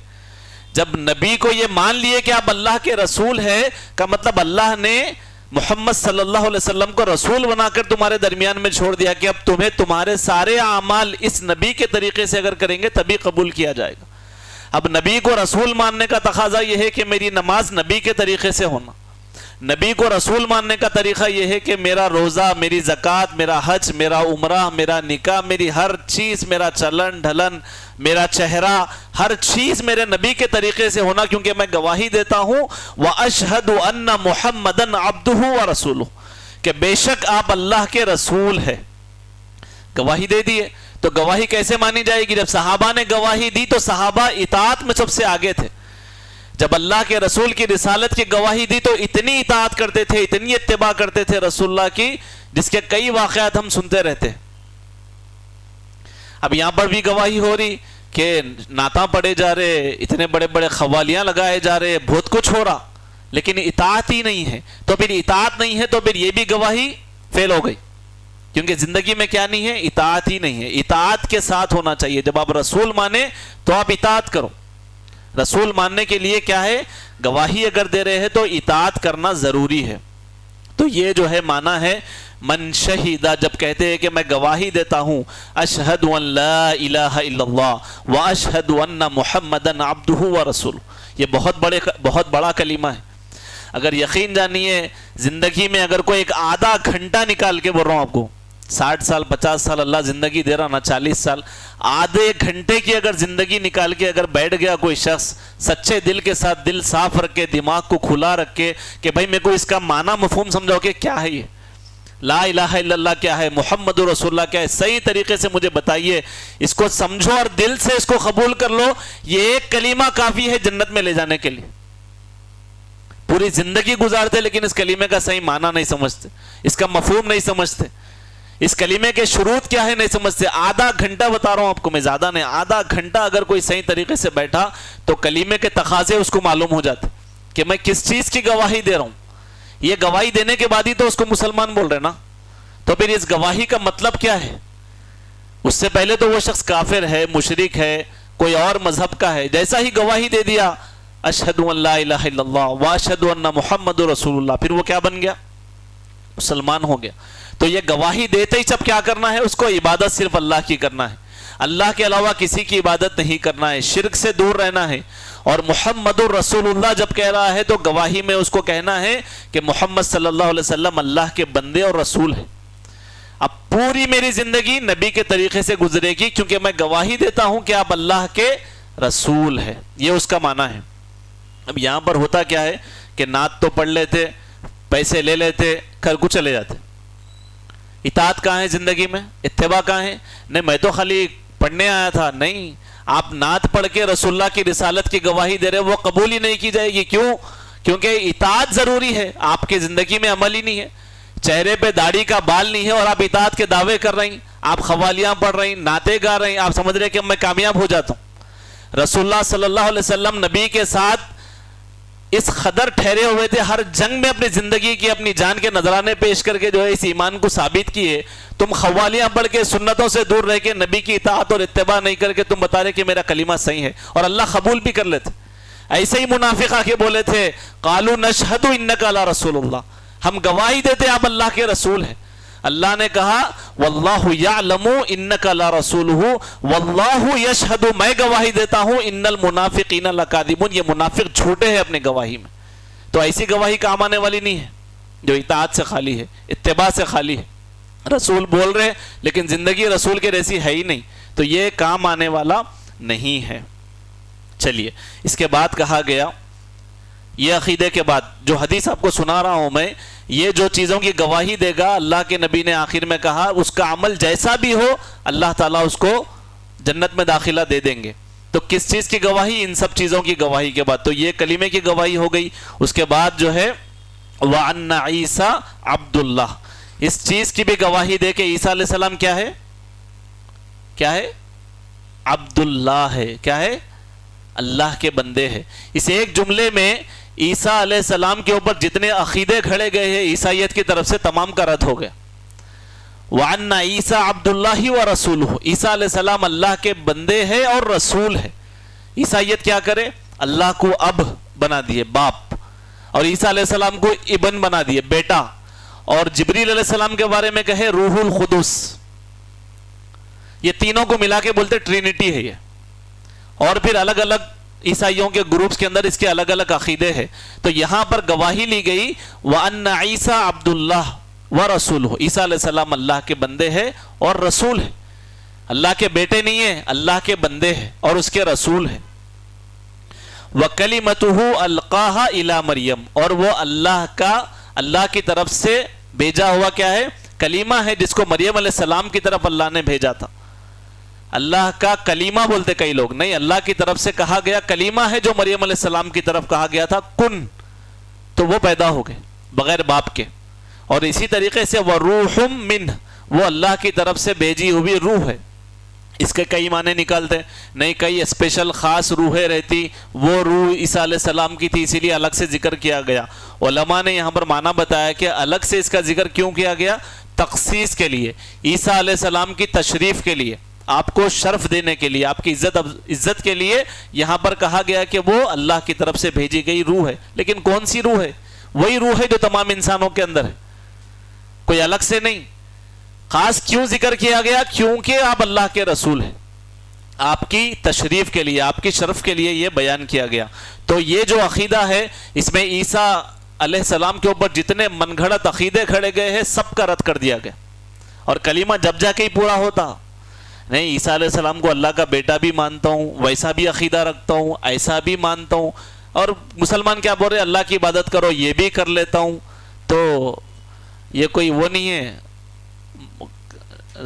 A: جب نبی کو یہ مان لیے کہ آپ اللہ کے رسول ہیں، کا مطلب اللہ نے محمد صلی اللہ علیہ وسلم کو رسول بنا کر تمہارے درمیان میں چھوڑ دیا کہ اب تمہیں تمہارے سارے اعمال اس نبی کے طریقے سے اگر کریں گے تبھی قبول کیا جائے گا۔ اب نبی کو رسول ماننے کا تقاضا یہ ہے کہ میری نماز نبی کے طریقے سے ہونا، نبی کو رسول ماننے کا طریقہ یہ ہے کہ میرا روزہ، میری زکوٰۃ، میرا حج، میرا عمرہ، میرا نکاح، میری ہر چیز، میرا چلن ڈھلن، میرا چہرہ، ہر چیز میرے نبی کے طریقے سے ہونا، کیونکہ میں گواہی دیتا ہوں وَأَشْهَدُ أَنَّ مُحَمَّدًا عَبْدُهُ وَرَسُولُهُ، کہ بے شک آپ اللہ کے رسول ہے۔ گواہی دے دیے تو گواہی کیسے مانی جائے گی؟ جب صحابہ نے گواہی دی تو صحابہ اطاعت میں سب سے آگے تھے۔ جب اللہ کے رسول کی رسالت کی گواہی دی تو اتنی اطاعت کرتے تھے، اتنی اتباع کرتے تھے رسول اللہ کی، جس کے کئی واقعات ہم سنتے رہتے۔ اب یہاں پر بھی گواہی ہو رہی کہ نعتاں پڑھے جا رہے، اتنے بڑے بڑے قوالیاں لگائے جا رہے، بہت کچھ ہو رہا، لیکن اطاعت ہی نہیں ہے۔ تو پھر اطاعت نہیں ہے تو پھر یہ بھی گواہی فیل ہو گئی، کیونکہ زندگی میں کیا نہیں ہے؟ اطاعت ہی نہیں ہے۔ اطاعت کے ساتھ ہونا چاہیے۔ جب آپ رسول مانے تو آپ اطاعت کرو۔ رسول ماننے کے لیے کیا ہے؟ گواہی اگر دے رہے ہیں تو اطاعت کرنا ضروری ہے۔ تو یہ جو ہے معنی ہے من شہیدہ، جب کہتے ہیں کہ میں گواہی دیتا ہوں اشہد ان لا الہ الا اللہ واشہد ان محمدً عبدہ ورسولہ، یہ بہت بڑا کلمہ ہے۔ اگر یقین جانیے زندگی میں اگر کوئی ایک آدھا گھنٹہ نکال کے بول رہا ہوں آپ کو 60 سال 50 سال اللہ زندگی دے رہا نا، 40 سال، آدھے گھنٹے کی اگر زندگی نکال کے اگر بیٹھ گیا کوئی شخص سچے دل کے ساتھ، دل صاف رکھ کے، دماغ کو کھلا رکھ کے کہ بھائی میرے کو اس کا معنی مفہوم سمجھاؤ کہ کیا ہے یہ لا الہ الا اللہ کیا ہے، محمد رسول اللہ کیا ہے، صحیح طریقے سے مجھے بتائیے، اس کو سمجھو اور دل سے اس کو قبول کر لو، یہ ایک کلمہ کافی ہے جنت میں لے جانے کے لیے۔ پوری زندگی گزارتے لیکن اس کلمے کا صحیح معنی نہیں سمجھتے، اس کا مفہوم نہیں سمجھتے، اس کلمے کے شروط کیا ہے نہیں سمجھتے۔ آدھا گھنٹہ بتا رہا ہوں آپ کو میں، زیادہ نہیں، آدھا گھنٹہ اگر کوئی صحیح طریقے سے بیٹھا تو کلمے کے تقاضے اس کو معلوم ہو جاتے کہ میں کس چیز کی گواہی دے رہا ہوں۔ یہ گواہی دینے کے بعد ہی تو اس کو مسلمان بول رہے نا، تو پھر اس گواہی کا مطلب کیا ہے؟ اس سے پہلے تو وہ شخص کافر ہے، مشرک ہے، کوئی اور مذہب کا ہے، جیسا ہی گواہی دے دیا اشہد ان لا الہ الا اللہ واشہد ان محمد رسول اللہ، پھر وہ کیا بن گیا؟ مسلمان ہو گیا۔ تو یہ گواہی دیتے ہی سب کیا کرنا ہے؟ اس کو عبادت صرف اللہ کی کرنا ہے، اللہ کے علاوہ کسی کی عبادت نہیں کرنا ہے، شرک سے دور رہنا ہے۔ اور محمد الرسول اللہ جب کہہ رہا ہے تو گواہی میں اس کو کہنا ہے کہ محمد صلی اللہ علیہ وسلم اللہ کے بندے اور رسول ہیں۔ اب پوری میری زندگی نبی کے طریقے سے گزرے گی کیونکہ میں گواہی دیتا ہوں کہ آپ اللہ کے رسول ہیں، یہ اس کا معنی ہے۔ اب یہاں پر ہوتا کیا ہے کہ نعت تو پڑھ لیتے، پیسے لے لیتے، گھر کو چلے جاتے، اطاعت کہاں ہے زندگی میں؟ اتباع کہاں ہے؟ نہیں میں تو خالی پڑھنے آیا تھا، نہیں، آپ نعت پڑھ کے رسول اللہ کی رسالت کی گواہی دے رہے، وہ قبول ہی نہیں کی جائے گی۔ کیوں؟ کیونکہ اطاعت ضروری ہے، آپ کے زندگی میں عمل ہی نہیں ہے، چہرے پہ داڑھی کا بال نہیں ہے اور آپ اطاعت کے دعوے کر رہی ہیں، آپ قوالیاں پڑھ رہی ہیں، نعتیں گا رہی ہیں، آپ سمجھ رہے ہیں کہ میں کامیاب ہو جاتا ہوں۔ رسول اللہ صلی اللہ علیہ وسلم نبی کے ساتھ اس قدر ٹھہرے ہوئے تھے، ہر جنگ میں اپنی زندگی کی، اپنی جان کے نذرانے پیش کر کے جو ہے اس ایمان کو ثابت کیے۔ تم قوالیاں پڑھ کے سنتوں سے دور رہ کے نبی کی اطاعت اور اتباع نہیں کر کے تم بتا رہے کہ میرا کلمہ صحیح ہے، اور اللہ قبول بھی کر لیتے۔ ایسے ہی منافق آ کے بولے تھے قالوا نشہد انک علی رسول اللہ، ہم گواہی دیتے آپ اللہ کے رسول ہیں۔ اللہ نے کہا واللہ یعلم انک لرسولہ واللہ یشہد، میں گواہی دیتا ہوں ان المنافقین لکاذبون، یہ منافق جھوٹے ہیں اپنی گواہی میں۔ تو ایسی گواہی کام آنے والی نہیں ہے جو اطاعت سے خالی ہے، اتباع سے خالی ہے، رسول بول رہے لیکن زندگی رسول کے جیسی ہے ہی نہیں، تو یہ کام آنے والا نہیں ہے۔ چلیے اس کے بعد کہا گیا، یہ عقیدے کے بعد جو حدیث آپ کو سنا رہا ہوں میں، یہ جو چیزوں کی گواہی دے گا، اللہ کے نبی نے آخر میں کہا اس کا عمل جیسا بھی ہو اللہ تعالیٰ اس کو جنت میں داخلہ دے دیں گے۔ تو کس چیز کی گواہی؟ ان سب چیزوں کی گواہی کے بعد تو یہ کلمے کی گواہی ہو گئی۔ اس کے بعد جو ہے وَأَنَّ عِيسَىٰ عَبْدُ اللَّهِ، اس چیز کی بھی گواہی دے کہ عیسیٰ علیہ السلام کیا ہے؟ کیا ہے؟ عبداللہ ہے۔ کیا ہے؟ اللہ کے بندے ہیں۔ اس ایک جملے میں عیسیٰ علیہ السلام کے اوپر جتنے عقیدے کھڑے گئے ہیں عیسائیت کی طرف سے تمام کا رد ہو گیا۔ وَأَنَّ عِيسَىٰ عَبْدُ اللَّهِ وَرَسُولُهُ، عیسیٰ علیہ السلام اللہ کے بندے ہیں اور رسول ہے۔ عیسائیت کیا کرے؟ اللہ کو اب بنا دیے، باپ، اور عیسیٰ علیہ السلام کو ابن بنا دیے، بیٹا، اور جبریل علیہ السلام کے بارے میں کہے روح القدس۔ یہ تینوں کو ملا کے بولتے ٹرینٹی ہے یہ، اور پھر الگ الگ عیسائیوں کے گروپس کے اندر اس کے الگ الگ عقیدے ہیں۔ تو یہاں پر گواہی لی گئی وَأَنَّ عِيسَىٰ عَبْدُ اللَّهِ وَرَسُولُهُ، عیسیٰ علیہ السلام اللہ کے بندے ہیں اور رسول ہیں، اللہ کے بیٹے نہیں ہیں، اللہ کے بندے ہیں اور اس کے رسول ہیں۔ وَكَلِمَتُهُ أَلْقَاهَا إِلَىٰ مریم، اور وہ اللہ کی طرف سے بھیجا ہوا کیا ہے؟ کلیمہ ہے، جس کو مریم علیہ السلام کی طرف اللہ نے بھیجا تھا۔ اللہ کا کلیمہ بولتے کئی لوگ، نہیں، اللہ کی طرف سے کہا گیا کلیمہ ہے جو مریم علیہ السلام کی طرف کہا گیا تھا کن، تو وہ پیدا ہو گئے بغیر باپ کے۔ اور اسی طریقے سے وَرُوحٌ مِّنْهُ، وہ اللہ کی طرف سے بھیجی ہوئی روح ہے۔ اس کے کئی معنی نکالتے ہیں، نہیں کئی اسپیشل خاص روحیں رہتی، وہ روح عیسیٰ علیہ السلام کی تھی اسی لیے الگ سے ذکر کیا گیا۔ علماء نے یہاں پر معنی بتایا کہ الگ سے اس کا ذکر کیوں کیا گیا؟ تخصیص کے لیے، عیسیٰ علیہ السلام کی تشریف کے لیے، آپ کو شرف دینے کے لیے، آپ کی عزت کے لیے یہاں پر کہا گیا کہ وہ اللہ کی طرف سے بھیجی گئی روح ہے۔ لیکن کون سی روح ہے؟ وہی روح ہے جو تمام انسانوں کے اندر ہے، کوئی الگ سے نہیں۔ خاص کیوں ذکر کیا گیا؟ کیونکہ آپ اللہ کے رسول ہیں، آپ کی تشریف کے لیے، آپ کی شرف کے لیے یہ بیان کیا گیا۔ تو یہ جو عقیدہ ہے اس میں عیسیٰ علیہ السلام کے اوپر جتنے من گھڑت عقیدے کھڑے گئے ہیں سب کا رد کر دیا گیا۔ اور کلمہ جب جا کے ہی پورا ہوتا نہیں. عیسیٰ علیہ السلام کو اللہ کا بیٹا بھی مانتا ہوں, ویسا بھی عقیدہ رکھتا ہوں, ایسا بھی مانتا ہوں, اور مسلمان کیا بول رہے اللہ کی عبادت کرو یہ بھی کر لیتا ہوں. تو یہ کوئی وہ نہیں ہے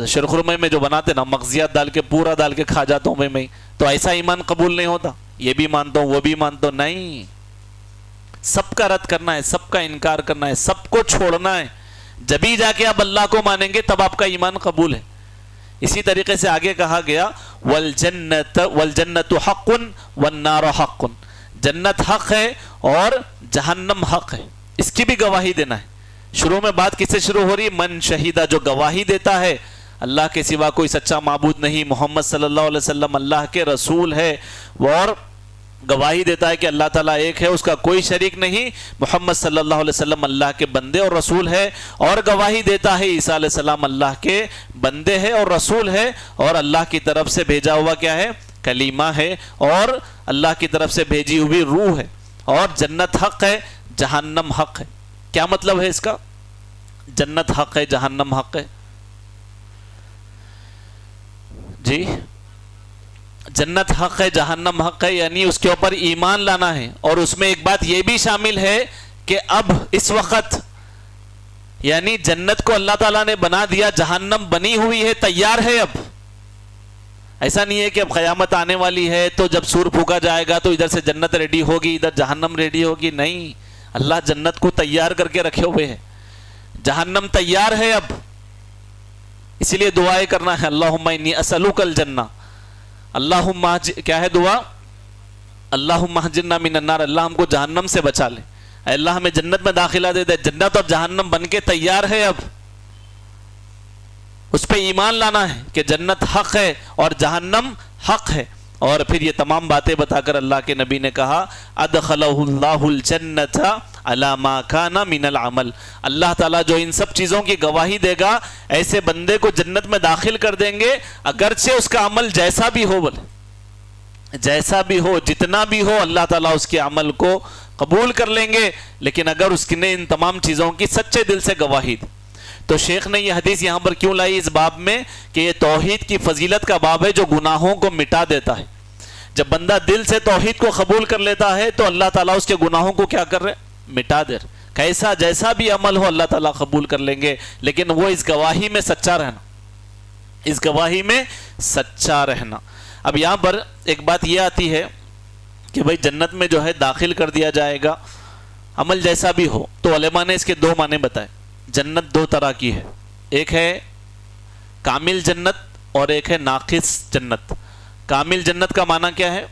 A: شرخرمے میں جو بناتے نا مغزیات ڈال کے پورا ڈال کے کھا جاتا ہوں میں, تو ایسا ایمان قبول نہیں ہوتا. یہ بھی مانتا ہوں وہ بھی مانتا ہوں, نہیں. سب کا رد کرنا ہے, سب کا انکار کرنا ہے, سب کو چھوڑنا ہے. جبھی جا کے آپ اللہ کو مانیں گے تب آپ کا ایمان قبول ہے. اسی طریقے سے آگے کہا گیا والجنت حق والنار حق, جنت حق ہے اور جہنم حق ہے. اس کی بھی گواہی دینا ہے. شروع میں بات کس سے شروع ہو رہی ہے؟ من شہیدہ, جو گواہی دیتا ہے اللہ کے سوا کوئی سچا معبود نہیں, محمد صلی اللہ علیہ وسلم اللہ کے رسول ہے, اور گواہی دیتا ہے کہ اللہ تعالیٰ ایک ہے, اس کا کوئی شریک نہیں, محمد صلی اللہ علیہ وسلم اللہ کے بندے اور رسول ہے, اور گواہی دیتا ہے عیسیٰ علیہ السلام اللہ کے بندے ہے اور رسول ہے, اور اللہ کی طرف سے بھیجا ہوا کیا ہے؟ کلیمہ ہے, اور اللہ کی طرف سے بھیجی ہوئی روح ہے, اور جنت حق ہے جہنم حق ہے. کیا مطلب ہے اس کا؟ جنت حق ہے جہنم حق ہے جی, جنت حق ہے جہنم حق ہے, یعنی اس کے اوپر ایمان لانا ہے. اور اس میں ایک بات یہ بھی شامل ہے کہ اب اس وقت یعنی جنت کو اللہ تعالیٰ نے بنا دیا, جہنم بنی ہوئی ہے, تیار ہے. اب ایسا نہیں ہے کہ اب قیامت آنے والی ہے تو جب سور پھونکا جائے گا تو ادھر سے جنت ریڈی ہوگی ادھر جہنم ریڈی ہوگی, نہیں. اللہ جنت کو تیار کر کے رکھے ہوئے ہیں, جہنم تیار ہے اب. اسی لیے دعائیں کرنا ہے, اللہم انی اسألوک الجنہ, اللہم کیا ہے دعا؟ اللہم احجرنا من النار, اللہ ہم کو جہنم سے بچا لے, اے اللہ ہمیں جنت میں داخلہ دے دے. جنت اور جہنم بن کے تیار ہے, اب اس پہ ایمان لانا ہے کہ جنت حق ہے اور جہنم حق ہے. اور پھر یہ تمام باتیں بتا کر اللہ کے نبی نے کہا ادخلہ اللہ الجنت علی ما کان من العمل, اللہ تعالیٰ جو ان سب چیزوں کی گواہی دے گا ایسے بندے کو جنت میں داخل کر دیں گے, اگرچہ اس کا عمل جیسا بھی ہو, بولے جیسا بھی ہو جتنا بھی ہو اللہ تعالیٰ اس کے عمل کو قبول کر لیں گے, لیکن اگر اس نے ان تمام چیزوں کی سچے دل سے گواہی دی. تو شیخ نے یہ حدیث یہاں پر کیوں لائی اس باب میں کہ یہ توحید کی فضیلت کا باب ہے جو گناہوں کو مٹا دیتا ہے. جب بندہ دل سے توحید کو قبول کر لیتا ہے تو اللہ تعالیٰ اس کے گناہوں کو کیا کر رہے؟ مٹا دے رہے. کیسا جیسا بھی عمل ہو اللہ تعالیٰ قبول کر لیں گے, لیکن وہ اس گواہی میں سچا رہنا, اس گواہی میں سچا رہنا. اب یہاں پر ایک بات یہ آتی ہے کہ بھائی جنت میں جو ہے داخل کر دیا جائے گا عمل جیسا بھی ہو, تو علماء نے اس کے دو معنی بتائے. جنت دو طرح کی ہے, ایک ہے کامل جنت اور ایک ہے ناقص جنت. کامل جنت کا معنی کیا ہے؟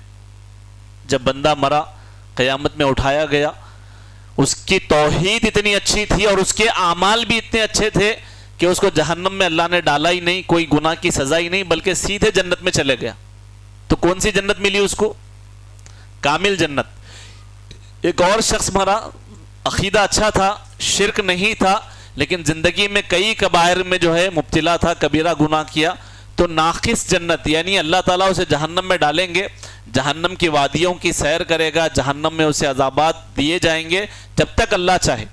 A: جب بندہ مرا قیامت میں اٹھایا گیا, اس کی توحید اتنی اچھی تھی اور اس کے اعمال بھی اتنے اچھے تھے کہ اس کو جہنم میں اللہ نے ڈالا ہی نہیں, کوئی گناہ کی سزا ہی نہیں, بلکہ سیدھے جنت میں چلے گیا. تو کون سی جنت ملی اس کو؟ کامل جنت. ایک اور شخص مرا, عقیدہ اچھا تھا, شرک نہیں تھا, لیکن زندگی میں کئی کبائر میں جو ہے مبتلا تھا, کبیرہ گناہ کیا, تو ناقص جنت یعنی اللہ تعالیٰ اسے جہنم میں ڈالیں گے, جہنم کی وادیوں کی سیر کرے گا, جہنم میں اسے عذابات دیے جائیں گے جب تک اللہ چاہے,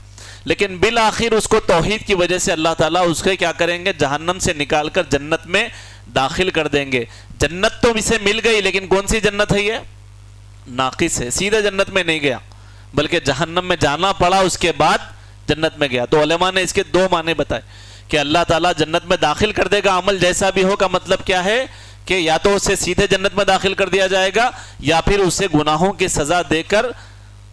A: لیکن بالآخر اس کو توحید کی وجہ سے اللہ تعالیٰ اس کے کیا کریں گے؟ جہنم سے نکال کر جنت میں داخل کر دیں گے. جنت تو اسے مل گئی, لیکن کون سی جنت ہے؟ یہ ناقص ہے, سیدھے جنت میں نہیں گیا بلکہ جہنم میں جانا پڑا, اس کے بعد جنت میں گیا. تو علماء نے اس کے دو معنی بتائے کہ اللہ تعالیٰ جنت میں داخل کر دے گا عمل جیسا بھی ہو, کا مطلب کیا ہے کہ یا تو اسے سیدھے جنت میں داخل کر دیا جائے گا یا پھر اسے گناہوں کی سزا دے کر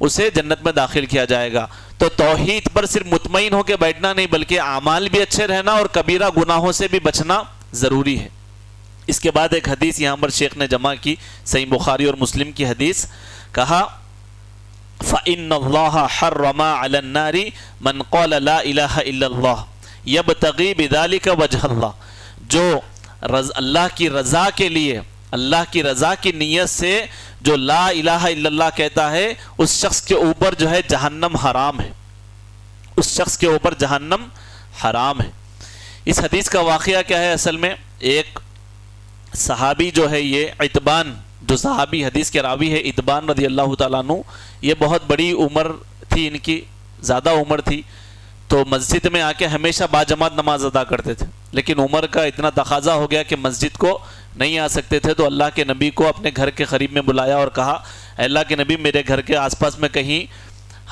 A: اسے جنت میں داخل کیا جائے گا. تو توحید پر صرف مطمئن ہو کے بیٹھنا نہیں بلکہ اعمال بھی اچھے رہنا اور کبیرہ گناہوں سے بھی بچنا ضروری ہے. اس کے بعد ایک حدیث یہاں پر شیخ نے جمع کی, صحیح بخاری اور مسلم کی حدیث, کہا فَإِنَّ اللَّهَ حَرَّمَ عَلَى النَّارِ مَنْ قَالَ لَا إِلَهَ إِلَّا اللَّهِ يَبْتَغِي بِذَلِكَ وَجْهَ اللَّهِ, جو اللہ کی رضا کے لیے, اللہ کی رضا کی نیت سے جو لا الہ الا اللہ کہتا ہے, اس شخص کے اوپر جو ہے جہنم حرام ہے, اس شخص کے اوپر جہنم حرام ہے. اس حدیث کا واقعہ کیا ہے؟ اصل میں ایک صحابی جو ہے, یہ عتبان, جو صحابی حدیث کے راوی ہے عتبان رضی اللہ تعالیٰ عنہ, یہ بہت بڑی عمر تھی ان کی, زیادہ عمر تھی, تو مسجد میں آ کے ہمیشہ باجماعت نماز ادا کرتے تھے. لیکن عمر کا اتنا تقاضا ہو گیا کہ مسجد کو نہیں آ سکتے تھے، تو اللہ کے نبی کو اپنے گھر کے قریب میں بلایا اور کہا اے اللہ کے نبی میرے گھر کے آس پاس میں کہیں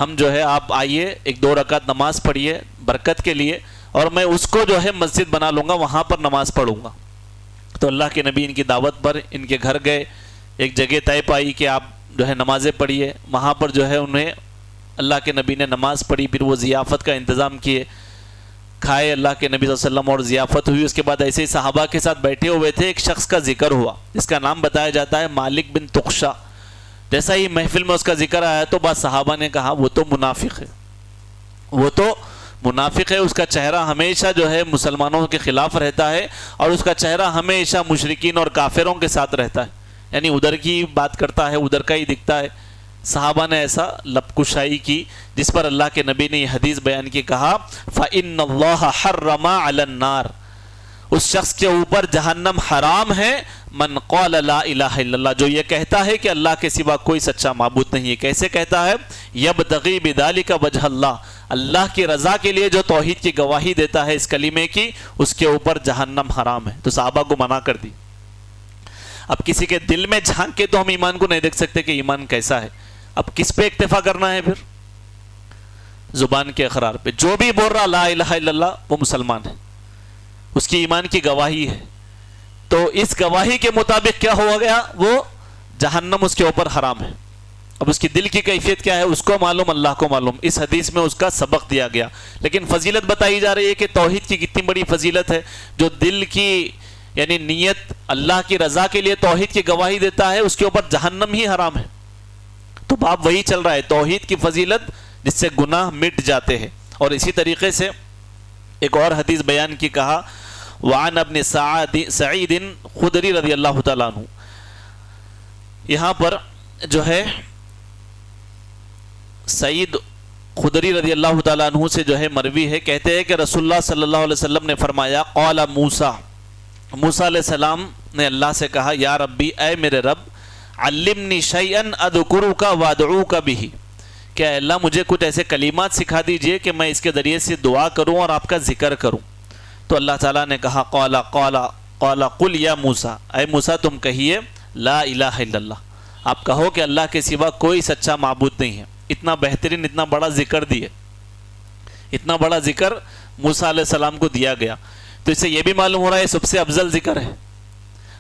A: ہم جو ہے آپ آئیے، ایک 2 رکعت نماز پڑھیے برکت کے لیے، اور میں اس کو جو ہے مسجد بنا لوں گا، وہاں پر نماز پڑھوں گا۔ تو اللہ کے نبی ان کی دعوت پر ان کے گھر گئے، ایک جگہ طے پائی کہ آپ جو ہے نمازیں پڑھیے، وہاں پر جو ہے انہیں اللہ کے نبی نے نماز پڑھی، پھر وہ ضیافت کا انتظام کیے، کھائے اللہ کے نبی صلی اللہ علیہ وسلم اور ضیافت ہوئی۔ اس کے بعد ایسے ہی صحابہ کے ساتھ بیٹھے ہوئے تھے، ایک شخص کا ذکر ہوا جس کا نام بتایا جاتا ہے مالک بن تقشا۔ جیسا ہی محفل میں اس کا ذکر آیا تو بعض صحابہ نے کہا وہ تو منافق ہے، وہ تو منافق ہے، اس کا چہرہ ہمیشہ جو ہے مسلمانوں کے خلاف رہتا ہے، اور اس کا چہرہ ہمیشہ مشرکین اور کافروں کے ساتھ رہتا ہے، یعنی ادھر کی بات کرتا ہے، ادھر کا ہی دکھتا ہے۔ صحابہ نے ایسا لب کشائی کی، جس پر اللہ کے نبی نے یہ حدیث بیان کی، کہا فَإِنَّ اللَّهَ حَرَّمَ عَلَى النَّارِ، اس شخص کے اوپر جہنم حرام ہے، من قال لا الہ الا اللہ، جو یہ کہتا ہے کہ اللہ کے سوا کوئی سچا معبود نہیں ہے۔ کیسے کہتا ہے؟ یبتغی بذالک وجہ اللہ، اللہ کی رضا کے لیے جو توحید کی گواہی دیتا ہے اس کلمے کی، اس کے اوپر جہنم حرام ہے۔ تو صحابہ کو منع کر دی۔ اب کسی کے دل میں جھانک کے تو ہم ایمان کو نہیں دیکھ سکتے کہ ایمان کیسا ہے، اب کس پہ اکتفا کرنا ہے؟ پھر زبان کے اقرار پہ، جو بھی بول رہا لا الہ الا اللہ وہ مسلمان ہے، اس کی ایمان کی گواہی ہے، تو اس گواہی کے مطابق کیا ہوا گیا؟ وہ جہنم اس کے اوپر حرام ہے۔ اب اس کی دل کی کیفیت کیا ہے اس کو معلوم، اللہ کو معلوم۔ اس حدیث میں اس کا سبق دیا گیا، لیکن فضیلت بتائی جا رہی ہے کہ توحید کی کتنی بڑی فضیلت ہے۔ جو دل کی یعنی نیت اللہ کی رضا کے لیے توحید کی گواہی دیتا ہے، اس کے اوپر جہنم ہی حرام ہے۔ تو باب وہی چل رہا ہے، توحید کی فضیلت جس سے گناہ مٹ جاتے ہیں۔ اور اسی طریقے سے ایک اور حدیث بیان کی، کہا وعن ابن سعید خدری رضی اللہ تعالیٰ عنہ، یہاں پر جو ہے سعید خدری رضی اللہ تعالیٰ عنہ سے جو ہے مروی ہے، کہتے ہیں کہ رسول اللہ صلی اللہ علیہ وسلم نے فرمایا قال موسیٰ، موسیٰ علیہ السلام نے اللہ سے کہا یا ربی، اے میرے رب، علمنی شیئن اذکرک وادعوک بہ، کہ اللہ مجھے کچھ ایسے کلمات سکھا دیجئے کہ میں اس کے ذریعے سے دعا کروں اور آپ کا ذکر کروں۔ تو اللہ تعالیٰ نے کہا قال قل یا موسیٰ، اے موسیٰ تم کہیے لا الہ الا اللہ، آپ کہو کہ اللہ کے سوا کوئی سچا معبود نہیں ہے۔ اتنا بہترین، اتنا بڑا ذکر دیے، اتنا بڑا ذکر موسیٰ علیہ السلام کو دیا گیا۔ تو اس سے یہ بھی معلوم ہو رہا ہے سب سے افضل ذکر ہے۔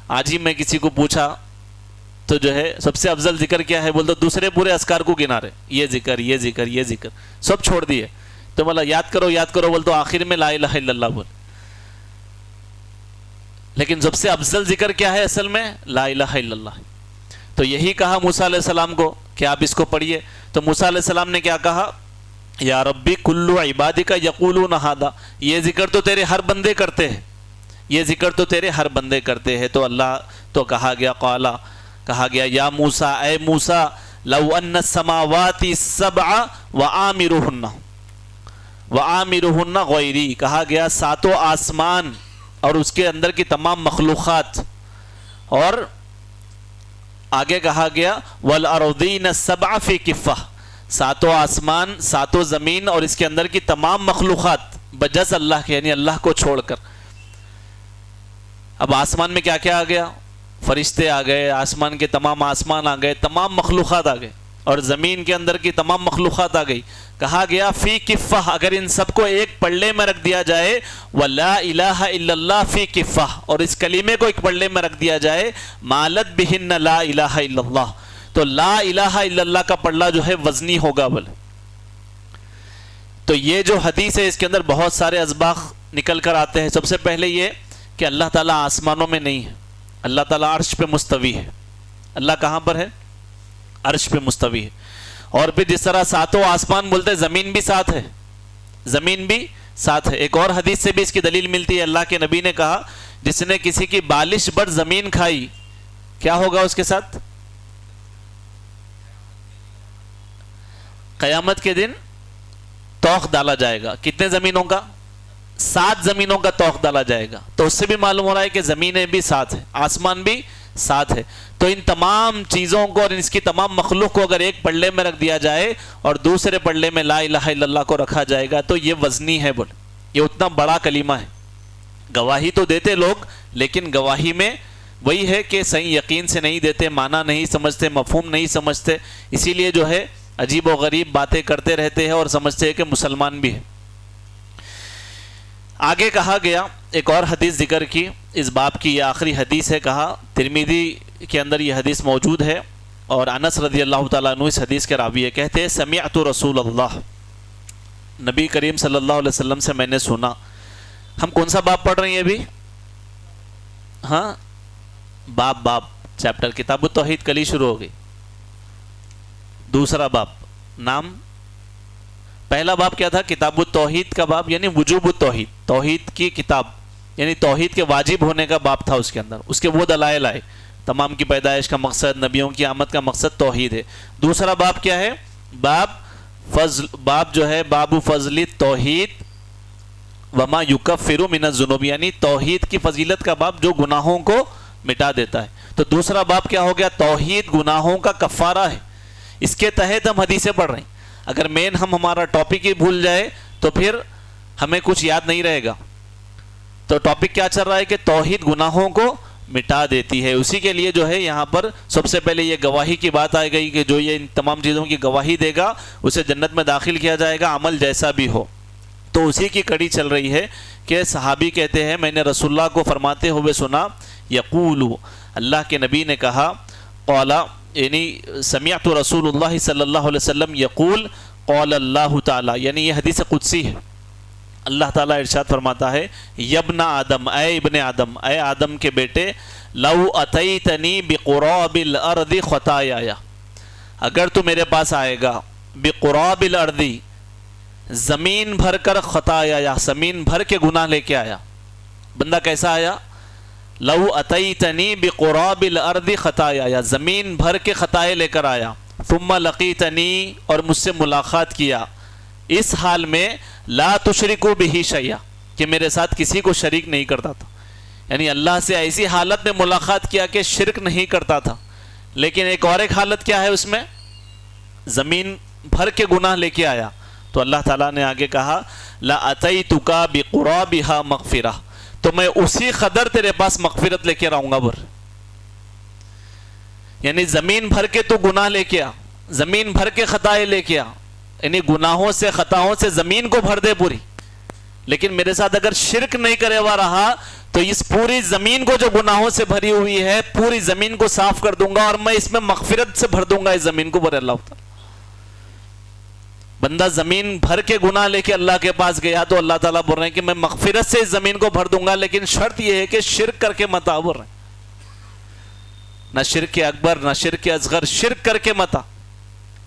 A: آج ہی میں کسی کو پوچھا تو جو ہے سب سے افضل ذکر کیا ہے، بولتے دوسرے پورے اذکار کو گنا رہے، یہ ذکر یہ ذکر یہ ذکر سب چھوڑ دیے، تو بولا یاد کرو بول تو آخر میں لا الہ الا اللہ بول۔ لیکن سب سے افضل ذکر کیا ہے اصل میں؟ لا الہ الا اللہ۔ تو یہی کہا موسیٰ علیہ السلام کو کہ آپ اس کو پڑھیے۔ تو موسیٰ علیہ السلام نے کیا کہا؟ یا ربی کل عبادک یقولون ھذا، یہ ذکر تو تیرے ہر بندے کرتے ہیں، یہ ذکر تو تیرے ہر بندے کرتے ہیں۔ تو اللہ تو کہا گیا یا موسیٰ، اے موسیٰ، لو ان السماوات السبع وعامرهن غیری، کہا گیا ساتوں آسمان اور اس کے اندر کی تمام مخلوقات، اور آگے کہا گیا والارضین السبع فی کفہ، ساتوں آسمان، ساتوں زمین اور اس کے اندر کی تمام مخلوقات بجز اللہ کے، یعنی اللہ کو چھوڑ کر۔ اب آسمان میں کیا کیا آ گیا؟ فرشتے آ گئے، آسمان کے تمام آسمان آ گئے، تمام مخلوقات آ گئے، اور زمین کے اندر کی تمام مخلوقات آ گئی۔ کہا گیا فی کفہ، اگر ان سب کو ایک پلڑے میں رکھ دیا جائے، ولا الہ الا اللہ فی کفہ، اور اس کلمے کو ایک پلڑے میں رکھ دیا جائے، مالت بہن لا الہ الا اللہ، تو لا الہ الا اللہ کا پلڑا جو ہے وزنی ہوگا بولے۔ تو یہ جو حدیث ہے اس کے اندر بہت سارے اسباق نکل کر آتے ہیں۔ سب سے پہلے یہ کہ اللہ تعالیٰ آسمانوں میں نہیں ہے، اللہ تعالیٰ عرش پہ مستوی ہے۔ اللہ کہاں پر ہے؟ عرش پہ مستوی ہے۔ اور پھر جس طرح ساتوں آسمان بولتے زمین بھی ساتھ ہے، زمین بھی ساتھ ہے۔ ایک اور حدیث سے بھی اس کی دلیل ملتی ہے، اللہ کے نبی نے کہا جس نے کسی کی بالش بھر زمین کھائی کیا ہوگا اس کے ساتھ؟ قیامت کے دن توق ڈالا جائے گا۔ کتنے زمینوں کا؟ 7 زمینوں کا توق ڈالا جائے گا۔ تو اس سے بھی معلوم ہو رہا ہے کہ زمینیں بھی ساتھ ہیں، آسمان بھی ساتھ ہے۔ تو ان تمام چیزوں کو اور اس کی تمام مخلوق کو اگر ایک پلڑے میں رکھ دیا جائے اور دوسرے پلڑے میں لا الہ الا اللہ کو رکھا جائے گا تو یہ وزنی ہے، بول یہ اتنا بڑا کلمہ ہے، گواہی تو دیتے لوگ، لیکن گواہی میں وہی ہے کہ صحیح یقین سے نہیں دیتے، معنی نہیں سمجھتے، مفہوم نہیں سمجھتے، اسی لیے جو ہے عجیب و غریب باتیں کرتے رہتے ہیں اور سمجھتے ہیں کہ مسلمان بھی ہے۔ آگے کہا گیا ایک اور حدیث ذکر کی، اس باب کی یہ آخری حدیث ہے، کہا ترمذی کے اندر یہ حدیث موجود ہے، اور انس رضی اللہ تعالیٰ عنہ اس حدیث کے راوی ہے، کہتے ہیں سمعت رسول اللہ، نبی کریم صلی اللہ علیہ وسلم سے میں نے سنا۔ ہم کون سا باب پڑھ رہے ہیں ابھی؟ ہاں باب چیپٹر، کتاب التوحید کل ہی شروع ہو گئی، دوسرا باب، نام پہلا باب کیا تھا؟ کتاب التوحید کا باب، یعنی وجوب التوحید، توحید کی کتاب، یعنی توحید کے واجب ہونے کا باب تھا، اس کے اندر اس کے وہ دلائل آئے، تمام کی پیدائش کا مقصد، نبیوں کی آمد کا مقصد توحید ہے۔ دوسرا باب کیا ہے؟ باب جو ہے باب فضل توحید وما یکفر من الذنوب، یعنی توحید کی فضیلت کا باب جو گناہوں کو مٹا دیتا ہے۔ تو دوسرا باب کیا ہو گیا؟ توحید گناہوں کا کفارہ ہے، اس کے تحت ہم حدیثیں پڑھ رہے ہیں۔ اگر مین ہمارا ٹاپک ہی بھول جائے تو پھر ہمیں کچھ یاد نہیں رہے گا۔ تو ٹاپک کیا چل رہا ہے کہ توحید گناہوں کو مٹا دیتی ہے، اسی کے لیے جو ہے یہاں پر سب سے پہلے یہ گواہی کی بات آئے گئی کہ جو یہ ان تمام چیزوں کی گواہی دے گا اسے جنت میں داخل کیا جائے گا، عمل جیسا بھی ہو۔ تو اسی کی کڑی چل رہی ہے کہ صحابی کہتے ہیں میں نے رسول اللہ کو فرماتے ہوئے سنا، یقول، اللہ کے نبی نے کہا، قال، یعنی سمعت رسول اللہ صلی اللہ علیہ وسلم یقول قال اللہ تعالی، یعنی یہ حدیث قدسی ہے، اللہ تعالیٰ ارشاد فرماتا ہے، یبن آدم، اے ابن آدم، اے آدم کے بیٹے، لو اتیتنی بقراب الارض خطایا، اگر تو میرے پاس آئے گا بقراب الارض، زمین بھر کر خطایا، یا زمین بھر کے گناہ لے کے آیا۔ بندہ کیسا آیا؟ لو اتیتنی بقراب الارض خطایا، یا زمین بھر کے خطائے لے کر آیا، ثم لقیتنی، اور مجھ سے ملاقات کیا، اس حال میں لا تشرکو بہ شیئا، کہ میرے ساتھ کسی کو شریک نہیں کرتا تھا، یعنی اللہ سے ایسی حالت میں ملاقات کیا کہ شرک نہیں کرتا تھا۔ لیکن ایک حالت کیا ہے اس میں؟ زمین بھر کے گناہ لے کے آیا، تو اللہ تعالیٰ نے آگے کہا لَأَتَيْتُكَ بِقُرَابِهَا مَغْفِرَةً، تو میں اسی قدر تیرے پاس مغفرت لے کے آؤں گا بر، یعنی زمین بھر کے تو گناہ لے کے آ، زمین بھر کے خطائے لے کے آ، یعنی گناہوں سے خطاؤں سے زمین کو بھر دے پوری، لیکن میرے ساتھ اگر شرک نہیں کرے ہوا رہا تو اس پوری زمین کو جو گناہوں سے بھری ہوئی ہے پوری زمین کو صاف کر دوں گا، اور میں اس میں مغفرت سے بھر دوں گا اس زمین کو، بر اللہ تعالیٰ۔ بندہ زمین بھر کے گناہ لے کے اللہ کے پاس گیا تو اللہ تعالیٰ بول رہے ہیں کہ میں مغفرت سے اس زمین کو بھر دوں گا، لیکن شرط یہ ہے کہ شرک کر کے مت آ، بول رہے ہیں نہ شرک اکبر نہ شرک اصغر، شرک کر کے مت آ،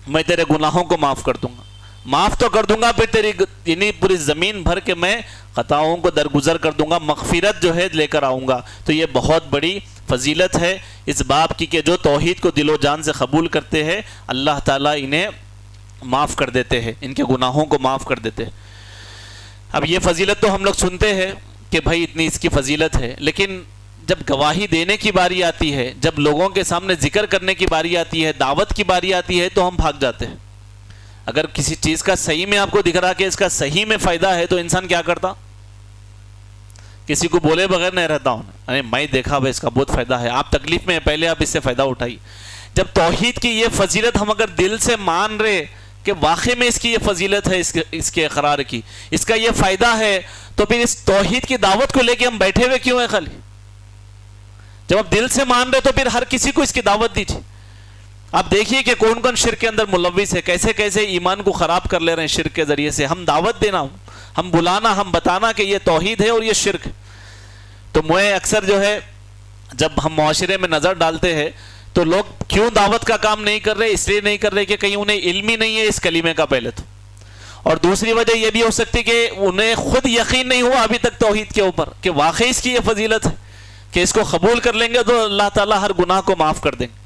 A: میں تیرے گناہوں کو معاف کر دوں گا، معاف تو کر دوں گا، پھر تیری یعنی پوری زمین بھر کے میں خطاؤں کو درگزر کر دوں گا، مغفرت جو ہے لے کر آؤں گا۔ تو یہ بہت بڑی فضیلت ہے اس باب کی کہ جو توحید کو دل و جان سے قبول کرتے ہیں اللہ تعالیٰ انہیں معاف کر دیتے ہیں، ان کے گناہوں کو معاف کر دیتے ہیں۔ اب یہ فضیلت تو ہم لوگ سنتے ہیں کہ بھائی اتنی اس کی فضیلت ہے، لیکن جب گواہی دینے کی باری آتی ہے، جب لوگوں کے سامنے ذکر کرنے کی باری آتی ہے، دعوت کی باری آتی ہے تو ہم بھاگ جاتے ہیں۔ اگر کسی چیز کا صحیح میں آپ کو دکھ رہا کہ اس کا صحیح میں فائدہ ہے تو انسان کیا کرتا؟ کسی کو بولے بغیر نہیں رہتا ہوں، ارے میں دیکھا بھائی اس کا بہت فائدہ ہے، آپ تکلیف میں ہیں پہلے آپ اس سے فائدہ اٹھائیے۔ جب توحید کی یہ فضیلت ہم اگر دل سے مان رہے کہ واقعی میں اس کی یہ فضیلت ہے، اس کے اقرار کی، اس کا یہ فائدہ ہے، تو پھر اس توحید کی دعوت کو لے کے ہم بیٹھے ہوئے کیوں ہیں خالی؟ جب آپ دل سے مان رہے تو پھر ہر کسی کو اس کی دعوت دیجیے۔ آپ دیکھیے کہ کون کون شرک کے اندر ملوث ہے، کیسے کیسے ایمان کو خراب کر لے رہے ہیں شرک کے ذریعے سے۔ ہم دعوت دینا، ہم بلانا، ہم بتانا کہ یہ توحید ہے اور یہ شرک ہے۔ تو میں اکثر جو ہے جب ہم معاشرے میں نظر ڈالتے ہیں تو لوگ کیوں دعوت کا کام نہیں کر رہے؟ اس لیے نہیں کر رہے کہ کہیں انہیں علم ہی نہیں ہے اس کلمے کا پہلے تو، اور دوسری وجہ یہ بھی ہو سکتی کہ انہیں خود یقین نہیں ہوا ابھی تک توحید کے اوپر کہ واقعی اس کی یہ فضیلت ہے کہ اس کو قبول کر لیں گے تو اللہ تعالیٰ ہر گناہ کو معاف کر دیں گے۔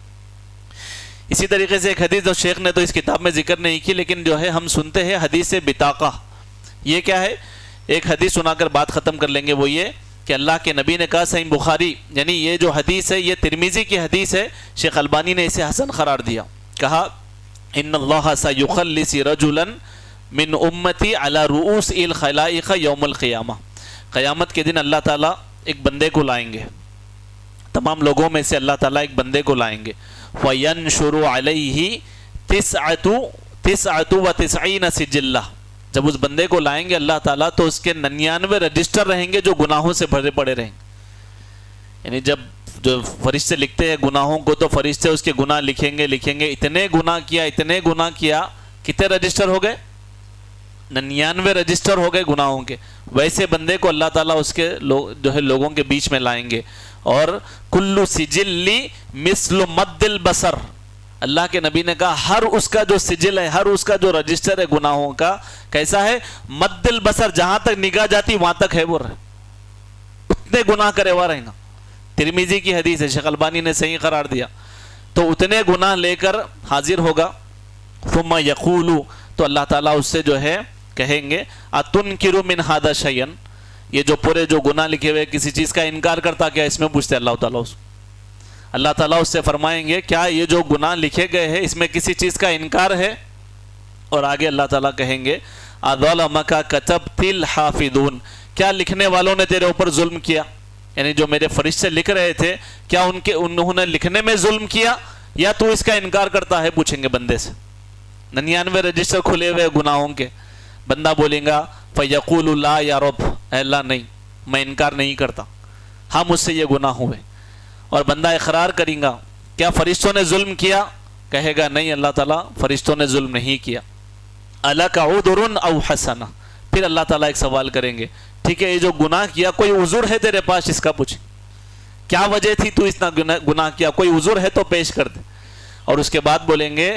A: اسی طریقے سے ایک حدیث جو شیخ نے تو اس کتاب میں ذکر نہیں کی لیکن جو ہے ہم سنتے ہیں، حدیث بطاقہ۔ یہ کیا ہے؟ ایک حدیث سنا کر بات ختم کر لیں گے، وہ یہ کہ اللہ کے نبی نے کہا، صحیح بخاری، یعنی یہ جو حدیث ہے یہ ترمذی کی حدیث ہے، شیخ البانی نے اسے حسن قرار دیا، کہا ان اللہ سیخلص رجلا من امتی علی رؤوس الخلائق یوم القیامہ، قیامت کے دن اللہ تعالیٰ ایک بندے کو لائیں گے، تمام لوگوں میں سے اللہ تعالیٰ ایک بندے کو لائیں گے، وَيَنْشُرُ عَلَيْهِ تِسْعَةُ وَتِسْعِينَ سِجِلَّةً، جب اس بندے کو لائیں گے اللہ تعالیٰ تو اس کے 99 رجسٹر رہیں گے جو گناہوں سے بھرے پڑے رہیں گے۔ یعنی جب جو فرشتے لکھتے ہیں گناہوں کو تو فرشتے اس کے گناہ لکھیں گے، اتنے گناہ کیا، کتنے رجسٹر ہو گئے؟ 99 رجسٹر ہو گئے گناہوں کے۔ ویسے بندے کو اللہ تعالیٰ اس کے جو ہے لوگوں کے بیچ میں لائیں گے، اور کلو سجل مثل مد البصر، اللہ کے نبی نے کہا ہر اس کا جو سجل ہے، ہر اس کا جو رجسٹر ہے گناہوں کا، کیسا ہے؟ مد البصر، جہاں تک نگاہ جاتی وہاں تک ہے وہ رہے، اتنے گناہ کرے ہوا رہیں گا۔ ترمذی کی حدیث ہے، شیخ البانی نے صحیح قرار دیا۔ تو اتنے گناہ لے کر حاضر ہوگا، ثم یقول، تو اللہ تعالیٰ اس سے جو ہے کہیں گے اتنکر من ھذا شیئا، یہ جو پورے جو گناہ لکھے ہوئے کسی چیز کا انکار کرتا کیا؟ اس میں پوچھتے اللہ تعالیٰ اس سے فرمائیں گے کیا یہ جو گناہ لکھے گئے ہیں اس میں کسی چیز کا انکار ہے؟ اور آگے اللہ تعالیٰ کہیں گے اظلمک کتبت الحافظون، کیا لکھنے والوں نے تیرے اوپر ظلم کیا؟ یعنی جو میرے فرشتے لکھ رہے تھے کیا انہوں نے لکھنے میں ظلم کیا، یا تو اس کا انکار کرتا ہے؟ پوچھیں گے بندے سے، 99 رجسٹر کھلے ہوئے گناہوں کے۔ بندہ بولیں گا فَيَقُولُ لَا يَا رَبْ، اے اللہ نہیں، میں انکار نہیں کرتا، ہاں مجھ سے یہ گناہ ہوئے۔ اور بندہ اقرار کریں گا کیا فرشتوں نے ظلم کیا؟ کہے گا نہیں اللہ تعالیٰ فرشتوں نے ظلم نہیں کیا۔ أَلَكَ عُذْرٌ أَوْ حَسَنَةٌ، پھر اللہ تعالیٰ ایک سوال کریں گے ٹھیک ہے یہ جو گناہ کیا کوئی عذر ہے تیرے پاس؟ اس کا پوچھیں کیا وجہ تھی تو اتنا گناہ کیا، کوئی عذر ہے تو پیش کر دے۔ اور اس کے بعد بولیں گے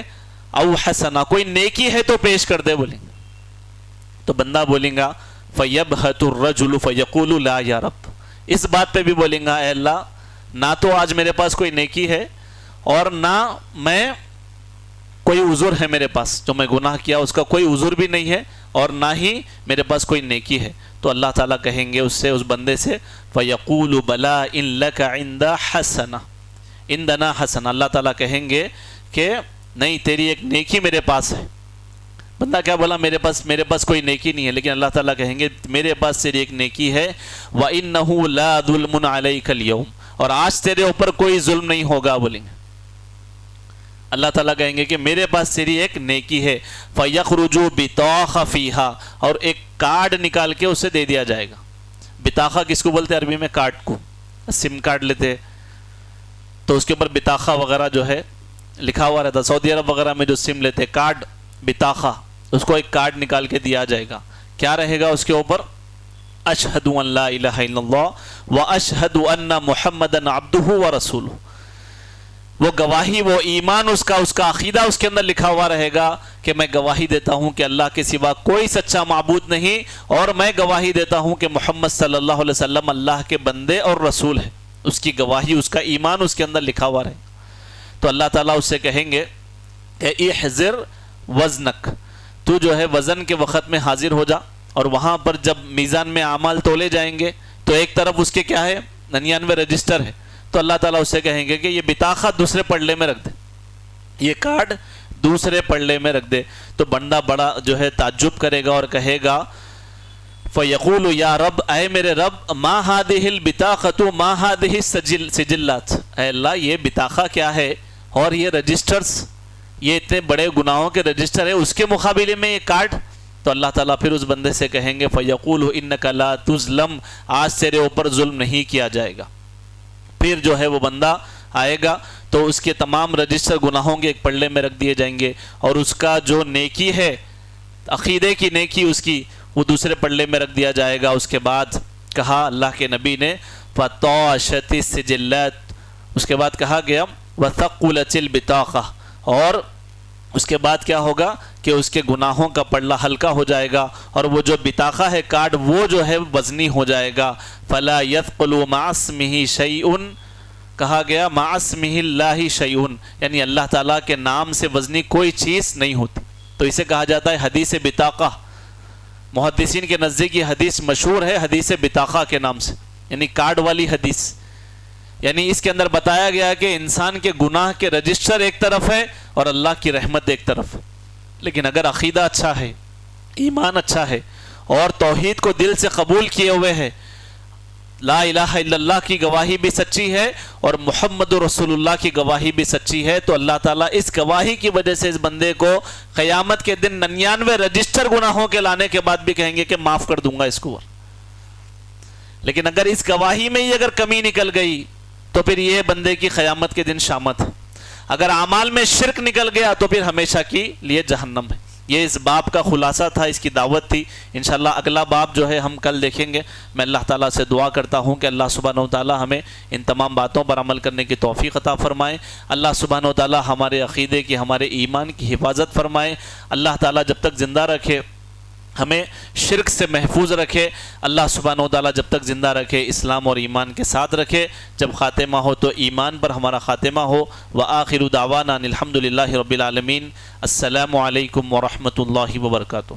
A: او حسنہ، کوئی نیکی ہے تو پیش کر دے بولیں گے۔ تو بندہ بولیں گا فَيَبْهَتُ الرَّجُلُ فَيَقُولُ لَا يَا رَبْ، اس بات پہ بھی بولیں گا اے اللہ نہ تو آج میرے پاس کوئی نیکی ہے اور نہ میں کوئی عذر ہے میرے پاس، جو میں گناہ کیا اس کا کوئی عذر بھی نہیں ہے اور نہ ہی میرے پاس کوئی نیکی ہے۔ تو اللہ تعالیٰ کہیں گے اس سے، اس بندے سے فَيَقُولُ بَلَا إِن لَكَ عِنْدَ حَسَنَةٌ عِنْدَنَا حَسَنَةٌ، اللہ تعالیٰ کہیں گے کہ نہیں تیری ایک نیکی میرے پاس ہے۔ بندہ کیا بولا میرے پاس کوئی نیکی نہیں ہے، لیکن اللہ تعالیٰ کہیں گے میرے پاس تیری ایک نیکی ہے، وَإِنَّهُ لَا ظُلْمٌ عَلَيْكَ الْيَوْمِ، اور آج تیرے اوپر کوئی ظلم نہیں ہوگا بولیں گے۔ اللہ تعالیٰ کہیں گے کہ میرے پاس تیری ایک نیکی ہے، فَيَخْرُجُ بِطَاخَ فِيهَا، اور ایک کارڈ نکال کے اسے دے دیا جائے گا۔ بطاخہ کس کو بولتے ہیں عربی میں؟ کارڈ کو، سم کارڈ لیتے تو اس کے اوپر بطاخہ وغیرہ جو ہے لکھا ہوا رہتا، سعودی عرب وغیرہ میں جو سم لیتے کارڈ بطاخہ، اس کو ایک کارڈ نکال کے دیا جائے گا۔ کیا رہے گا اس کے اوپر؟ اشہد ان لا الہ الا اللہ واشہد ان محمدن عبدہ ورسولہ، وہ گواہی، وہ ایمان، اس کا عقیدہ اس کے اندر لکھا ہوا رہے گا کہ میں گواہی دیتا ہوں کہ اللہ کے سوا کوئی سچا معبود نہیں، اور میں گواہی دیتا ہوں کہ محمد صلی اللہ علیہ وسلم اللہ کے بندے اور رسول ہے۔ اس کی گواہی، اس کا ایمان اس کے اندر لکھا ہوا رہے گا۔ تو اللہ تعالیٰ اس سے کہیں گے کہ احذر وزنک، تو جو ہے وزن کے وقت میں حاضر ہو جا، اور وہاں پر جب میزان میں اعمال تولے جائیں گے تو ایک طرف اس کے کیا ہے 99 رجسٹر ہے، تو اللہ تعالیٰ اس سے کہیں گے کہ یہ بطاخہ دوسرے پلڑے میں رکھ دے، یہ کارڈ دوسرے پلڑے میں رکھ دے۔ تو بندہ بڑا جو ہے تعجب کرے گا اور کہے گا فَيَقُولُ يَا رَبْ، اے میرے رب، مَا هَذِهِ الْبِطَاخَةُ مَا هَذِهِ السِّجِلَّاتُ، اے اللہ یہ بطاخہ کیا ہے اور یہ رجسٹرز، یہ اتنے بڑے گناہوں کے رجسٹر ہے، اس کے مقابلے میں یہ کارڈ۔ تو اللہ تعالیٰ پھر اس بندے سے کہیں گے فَيَقُولُ إِنَّكَ لَا تُظْلَمْ، آج تیرے اوپر ظلم نہیں کیا جائے گا۔ پھر جو ہے وہ بندہ آئے گا تو اس کے تمام رجسٹر گناہوں کے ایک پلڑے میں رکھ دیے جائیں گے، اور اس کا جو نیکی ہے، عقیدے کی نیکی اس کی، وہ دوسرے پلڑے میں رکھ دیا جائے گا۔ اس کے بعد کہا اللہ کے نبی نے فَطَاشَتِ السِّجِلَّاتُ، اس کے بعد کہا گیا وَثَقُّلَتِ الْبِطَاخَةُ، اور اس کے بعد کیا ہوگا کہ اس کے گناہوں کا پلڑا ہلکا ہو جائے گا، اور وہ جو بطاخہ ہے کارڈ وہ جو ہے وزنی ہو جائے گا۔ فَلَا يَثْقُلُ مَعَ اسْمِهِ شَيْءٌ، کہا گیا مَعَ اسْمِهِ اللَّهِ شَيْءٌ، یعنی اللہ تعالیٰ کے نام سے وزنی کوئی چیز نہیں ہوتی۔ تو اسے کہا جاتا ہے حدیث بطاقہ، محدثین کے نزدیک یہ حدیث مشہور ہے حدیث بطاقہ کے نام سے، یعنی کارڈ والی حدیث۔ یعنی اس کے اندر بتایا گیا کہ انسان کے گناہ کے رجسٹر ایک طرف ہے اور اللہ کی رحمت ایک طرف ہے، لیکن اگر عقیدہ اچھا ہے، ایمان اچھا ہے اور توحید کو دل سے قبول کیے ہوئے ہے لا الہ الا اللہ کی گواہی بھی سچی ہے اور محمد رسول اللہ کی گواہی بھی سچی ہے، تو اللہ تعالیٰ اس گواہی کی وجہ سے اس بندے کو قیامت کے دن 99 رجسٹر گناہوں کے لانے کے بعد بھی کہیں گے کہ معاف کر دوں گا اس کو۔ لیکن اگر اس گواہی میں ہی اگر کمی نکل گئی تو پھر یہ بندے کی قیامت کے دن شامت ہے۔ اگر اعمال میں شرک نکل گیا تو پھر ہمیشہ کے لیے جہنم ہے۔ یہ اس باب کا خلاصہ تھا، اس کی دعوت تھی۔ انشاءاللہ اگلا باب جو ہے ہم کل دیکھیں گے۔ میں اللہ تعالیٰ سے دعا کرتا ہوں کہ اللہ سبحانہ و تعالیٰ ہمیں ان تمام باتوں پر عمل کرنے کی توفیق عطا فرمائے۔ اللہ سبحانہ و تعالیٰ ہمارے عقیدے کی، ہمارے ایمان کی حفاظت فرمائے۔ اللہ تعالیٰ جب تک زندہ رکھے ہمیں شرک سے محفوظ رکھے۔ اللہ سبحانہ و تعالیٰ جب تک زندہ رکھے اسلام اور ایمان کے ساتھ رکھے۔ جب خاتمہ ہو تو ایمان پر ہمارا خاتمہ ہو۔ وآخر دعوانا الحمد للہ رب العالمین۔ السلام علیکم ورحمۃ اللہ وبرکاتہ۔